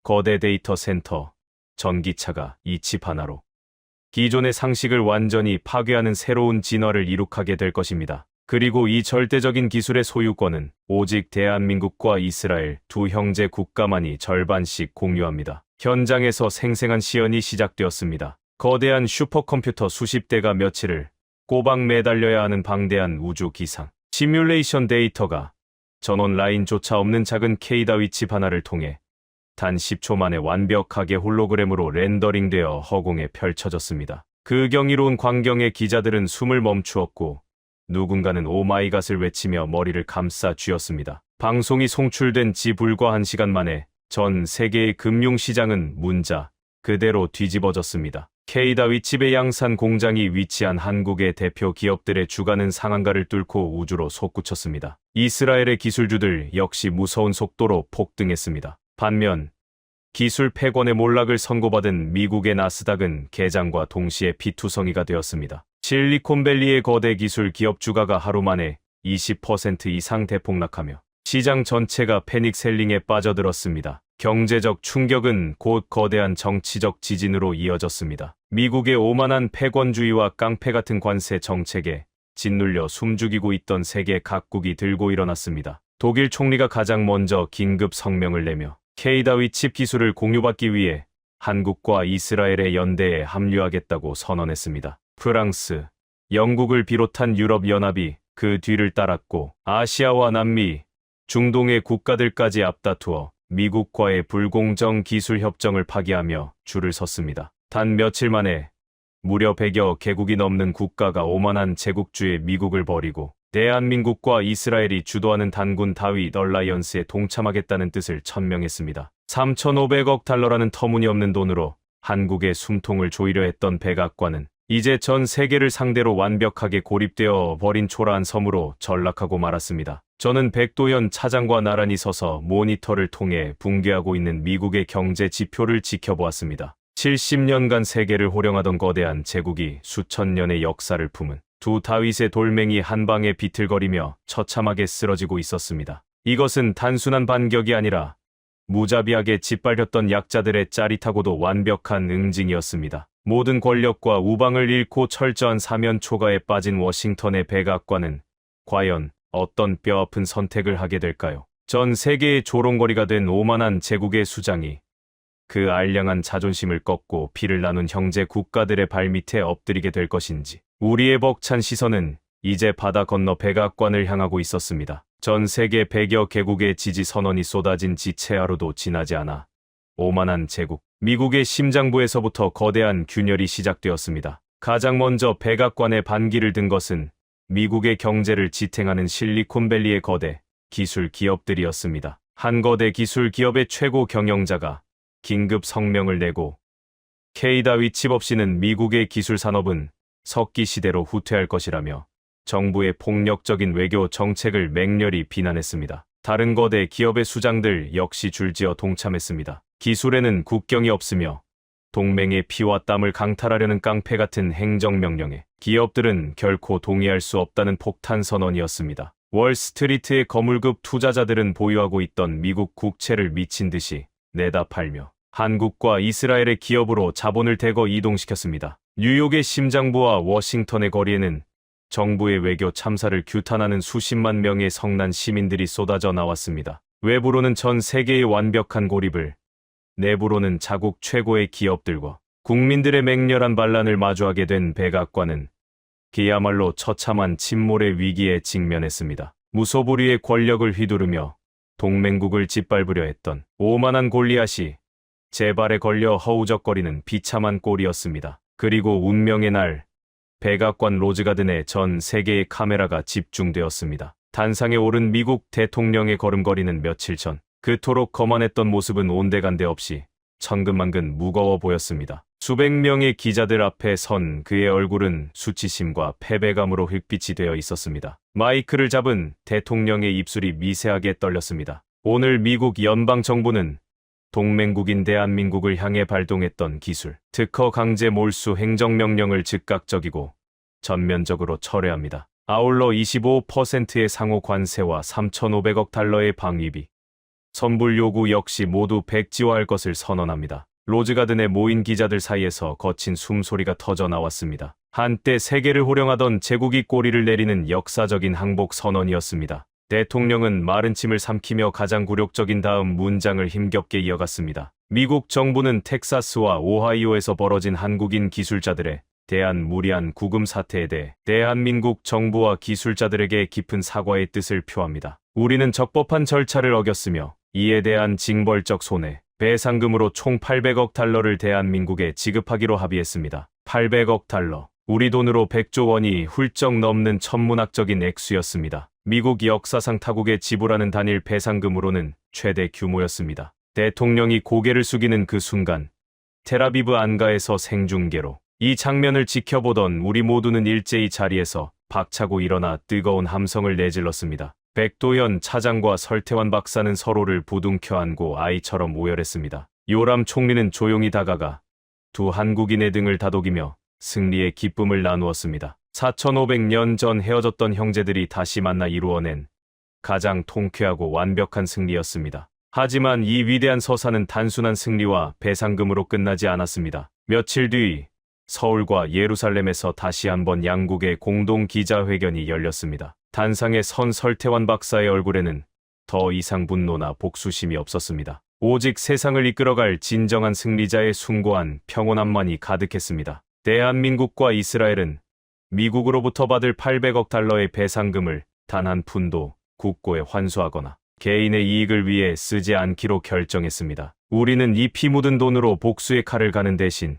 [SPEAKER 2] 거대 데이터 센터, 전기차가 이 칩 하나로 기존의 상식을 완전히 파괴하는 새로운 진화를 이룩하게 될 것입니다. 그리고 이 절대적인 기술의 소유권은 오직 대한민국과 이스라엘 두 형제 국가만이 절반씩 공유합니다. 현장에서 생생한 시연이 시작되었습니다. 거대한 슈퍼컴퓨터 수십 대가 며칠을 꼬박 매달려야 하는 방대한 우주 기상 시뮬레이션 데이터가 전원 라인조차 없는 작은 K다위 칩 하나를 통해 단 10초 만에 완벽하게 홀로그램으로 렌더링되어 허공에 펼쳐졌습니다. 그 경이로운 광경에 기자들은 숨을 멈추었고 누군가는 오마이갓을 외치며 머리를 감싸 쥐었습니다. 방송이 송출된 지 불과 1시간 만에 전 세계의 금융시장은 문자 그대로 뒤집어졌습니다. K다위 칩의 양산 공장이 위치한 한국의 대표 기업들의 주가는 상한가를 뚫고 우주로 솟구쳤습니다. 이스라엘의 기술주들 역시 무서운 속도로 폭등했습니다. 반면 기술 패권의 몰락을 선고받은 미국의 나스닥은 개장과 동시에 피투성이가 되었습니다. 실리콘밸리의 거대 기술 기업 주가가 하루 만에 20% 이상 대폭락하며 시장 전체가 패닉 셀링에 빠져들었습니다. 경제적 충격은 곧 거대한 정치적 지진으로 이어졌습니다. 미국의 오만한 패권주의와 깡패 같은 관세 정책에 짓눌려 숨죽이고 있던 세계 각국이 들고 일어났습니다. 독일 총리가 가장 먼저 긴급 성명을 내며 K다위 칩 기술을 공유받기 위해 한국과 이스라엘의 연대에 합류하겠다고 선언했습니다. 프랑스, 영국을 비롯한 유럽연합이 그 뒤를 따랐고 아시아와 남미, 중동의 국가들까지 앞다투어 미국과의 불공정 기술 협정을 파기하며 줄을 섰습니다. 단 며칠 만에 무려 100여 개국이 넘는 국가가 오만한 제국주의 미국을 버리고 대한민국과 이스라엘이 주도하는 단군 다윗 얼라이언스에 동참하겠다는 뜻을 천명했습니다. 3,500억 달러라는 터무니없는 돈으로 한국의 숨통을 조이려 했던 백악관은 이제 전 세계를 상대로 완벽하게 고립되어 버린 초라한 섬으로 전락하고 말았습니다. 저는 백도현 차장과 나란히 서서 모니터를 통해 붕괴하고 있는 미국의 경제 지표를 지켜보았습니다. 70년간 세계를 호령하던 거대한 제국이 수천 년의 역사를 품은 두 다윗의 돌멩이 한 방에 비틀거리며 처참하게 쓰러지고 있었습니다. 이것은 단순한 반격이 아니라 무자비하게 짓밟혔던 약자들의 짜릿하고도 완벽한 응징이었습니다. 모든 권력과 우방을 잃고 철저한 사면 초가에 빠진 워싱턴의 백악관은 과연 어떤 뼈아픈 선택을 하게 될까요? 전 세계의 조롱거리가 된 오만한 제국의 수장이 그 알량한 자존심을 꺾고 피를 나눈 형제 국가들의 발밑에 엎드리게 될 것인지 우리의 벅찬 시선은 이제 바다 건너 백악관을 향하고 있었습니다. 전 세계 100여 개국의 지지 선언이 쏟아진 지 채 하루도 지나지 않아 오만한 제국 미국의 심장부에서부터 거대한 균열이 시작되었습니다. 가장 먼저 백악관에 반기를 든 것은 미국의 경제를 지탱하는 실리콘밸리의 거대 기술 기업들이었습니다. 한 거대 기술 기업의 최고 경영자가 긴급 성명을 내고 K다위 칩 없이는 미국의 기술 산업은 석기 시대로 후퇴할 것이라며 정부의 폭력적인 외교 정책을 맹렬히 비난했습니다. 다른 거대 기업의 수장들 역시 줄지어 동참했습니다. 기술에는 국경이 없으며 동맹의 피와 땀을 강탈하려는 깡패 같은 행정명령에 기업들은 결코 동의할 수 없다는 폭탄 선언이었습니다. 월스트리트의 거물급 투자자들은 보유하고 있던 미국 국채를 미친 듯이 내다 팔며 한국과 이스라엘의 기업으로 자본을 대거 이동시켰습니다. 뉴욕의 심장부와 워싱턴의 거리에는 정부의 외교 참사를 규탄하는 수십만 명의 성난 시민들이 쏟아져 나왔습니다. 외부로는 전 세계의 완벽한 고립을, 내부로는 자국 최고의 기업들과 국민들의 맹렬한 반란을 마주하게 된 백악관은 그야말로 처참한 침몰의 위기에 직면했습니다. 무소불위의 권력을 휘두르며 동맹국을 짓밟으려 했던 오만한 골리앗이 제 발에 걸려 허우적거리는 비참한 꼴이었습니다. 그리고 운명의 날, 백악관 로즈가든에 전 세계의 카메라가 집중되었습니다. 단상에 오른 미국 대통령의 걸음걸이는 며칠 전 그토록 거만했던 모습은 온데간데 없이 천근만근 무거워 보였습니다. 수백 명의 기자들 앞에 선 그의 얼굴은 수치심과 패배감으로 흑빛이 되어 있었습니다. 마이크를 잡은 대통령의 입술이 미세하게 떨렸습니다. 오늘 미국 연방정부는 동맹국인 대한민국을 향해 발동했던 기술, 특허 강제 몰수 행정명령을 즉각적이고 전면적으로 철회합니다. 아울러 25%의 상호 관세와 3,500억 달러의 방위비, 선불 요구 역시 모두 백지화할 것을 선언합니다. 로즈가든에 모인 기자들 사이에서 거친 숨소리가 터져 나왔습니다. 한때 세계를 호령하던 제국이 꼬리를 내리는 역사적인 항복 선언이었습니다. 대통령은 마른 침을 삼키며 가장 굴욕적인 다음 문장을 힘겹게 이어갔습니다. 미국 정부는 텍사스와 오하이오에서 벌어진 한국인 기술자들의 대한 무리한 구금 사태에 대해 대한민국 정부와 기술자들에게 깊은 사과의 뜻을 표합니다. 우리는 적법한 절차를 어겼으며 이에 대한 징벌적 손해, 배상금으로 총 800억 달러를 대한민국에 지급하기로 합의했습니다. 800억 달러, 우리 돈으로 100조 원이 훌쩍 넘는 천문학적인 액수였습니다. 미국 역사상 타국에 지불하는 단일 배상금으로는 최대 규모였습니다. 대통령이 고개를 숙이는 그 순간, 텔아비브 안가에서 생중계로 이 장면을 지켜보던 우리 모두는 일제히 자리에서 박차고 일어나 뜨거운 함성을 내질렀습니다. 백도현 차장과 설태환 박사는 서로를 부둥켜 안고 아이처럼 오열했습니다. 요람 총리는 조용히 다가가 두 한국인의 등을 다독이며 승리의 기쁨을 나누었습니다. 4,500년 전 헤어졌던 형제들이 다시 만나 이루어낸 가장 통쾌하고 완벽한 승리였습니다. 하지만 이 위대한 서사는 단순한 승리와 배상금으로 끝나지 않았습니다. 며칠 뒤 서울과 예루살렘에서 다시 한번 양국의 공동 기자회견이 열렸습니다. 단상에 선 설태환 박사의 얼굴에는 더 이상 분노나 복수심이 없었습니다. 오직 세상을 이끌어갈 진정한 승리자의 숭고한 평온함만이 가득했습니다. 대한민국과 이스라엘은 미국으로부터 받을 800억 달러의 배상금을 단 한 푼도 국고에 환수하거나 개인의 이익을 위해 쓰지 않기로 결정했습니다. 우리는 이 피 묻은 돈으로 복수의 칼을 가는 대신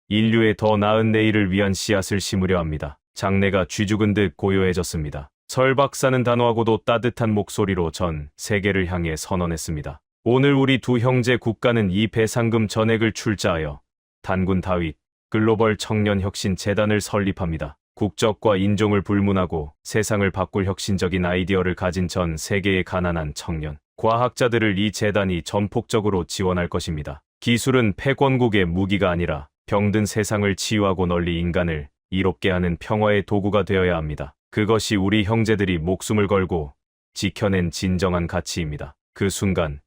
[SPEAKER 2] 인류의 더 나은 내일을 위한 씨앗을 심으려 합니다. 장내가 쥐죽은 듯 고요해졌습니다. 설 박사는 단호하고도 따뜻한 목소리로 전 세계를 향해 선언했습니다. 오늘 우리 두 형제 국가는 이 배상금 전액을 출자하여 단군 다윗 글로벌 청년혁신 재단을 설립합니다. 국적과 인종을 불문하고 세상을 바꿀 혁신적인 아이디어를 가진 전 세계의 가난한 청년, 과학자들을 이 재단이 전폭적으로 지원할 것입니다. 기술은 패권국의 무기가 아니라 병든 세상을 치유하고 널리 인간을 이롭게 하는 평화의 도구가 되어야 합니다. 그것이 우리 형제들이 목숨을 걸고 지켜낸 진정한 가치입니다. 그 순간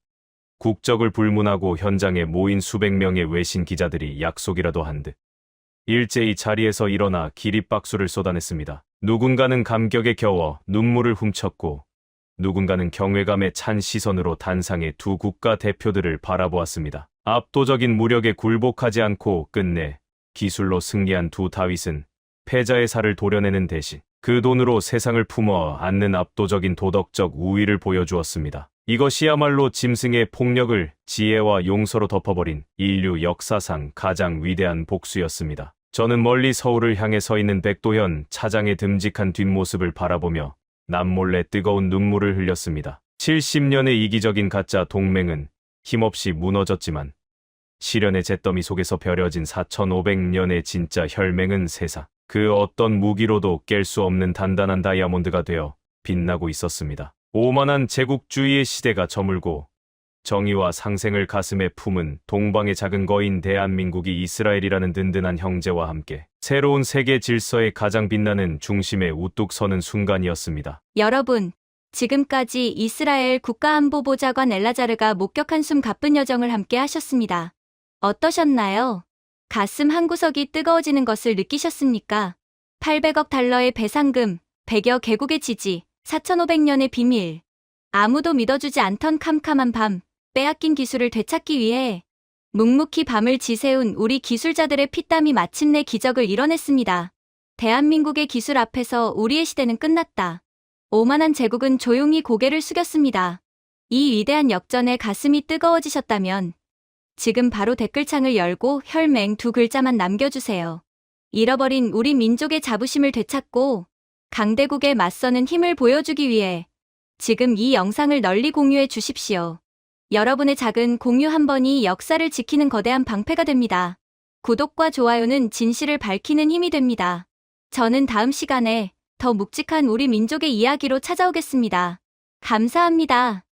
[SPEAKER 2] 국적을 불문하고 현장에 모인 수백 명의 외신 기자들이 약속이라도 한 듯 일제히 자리에서 일어나 기립박수를 쏟아냈습니다. 누군가는 감격에 겨워 눈물을 훔쳤고 누군가는 경외감에 찬 시선으로 단상의 두 국가 대표들을 바라보았습니다. 압도적인 무력에 굴복하지 않고 끝내 기술로 승리한 두 다윗은 패자의 살을 도려내는 대신 그 돈으로 세상을 품어 안는 압도적인 도덕적 우위를 보여주었습니다. 이것이야말로 짐승의 폭력을 지혜와 용서로 덮어버린 인류 역사상 가장 위대한 복수였습니다. 저는 멀리 서울을 향해 서 있는 백도현 차장의 듬직한 뒷모습을 바라보며 남몰래 뜨거운 눈물을 흘렸습니다. 70년의 이기적인 가짜 동맹은 힘없이 무너졌지만 시련의 잿더미 속에서 벼려진 4,500년의 진짜 혈맹은 세상 그 어떤 무기로도 깰 수 없는 단단한 다이아몬드가 되어 빛나고 있었습니다. 오만한 제국주의의 시대가 저물고 정의와 상생을 가슴에 품은 동방의 작은 거인 대한민국이 이스라엘이라는 든든한 형제와 함께 새로운 세계 질서의 가장 빛나는 중심에 우뚝 서는 순간이었습니다.
[SPEAKER 3] 여러분, 지금까지 이스라엘 국가안보보좌관 엘라자르가 목격한 숨 가쁜 여정을 함께 하셨습니다. 어떠셨나요? 가슴 한구석이 뜨거워지는 것을 느끼셨습니까? 800억 달러의 배상금, 100여 개국의 지지, 4,500년의 비밀. 아무도 믿어주지 않던 캄캄한 밤, 빼앗긴 기술을 되찾기 위해 묵묵히 밤을 지새운 우리 기술자들의 피땀이 마침내 기적을 이뤄냈습니다. 대한민국의 기술 앞에서 우리의 시대는 끝났다. 오만한 제국은 조용히 고개를 숙였습니다. 이 위대한 역전에 가슴이 뜨거워지셨다면 지금 바로 댓글창을 열고 혈맹 두 글자만 남겨주세요. 잃어버린 우리 민족의 자부심을 되찾고 강대국에 맞서는 힘을 보여주기 위해 지금 이 영상을 널리 공유해 주십시오. 여러분의 작은 공유 한 번이 역사를 지키는 거대한 방패가 됩니다. 구독과 좋아요는 진실을 밝히는 힘이 됩니다. 저는 다음 시간에 더 묵직한 우리 민족의 이야기로 찾아오겠습니다. 감사합니다.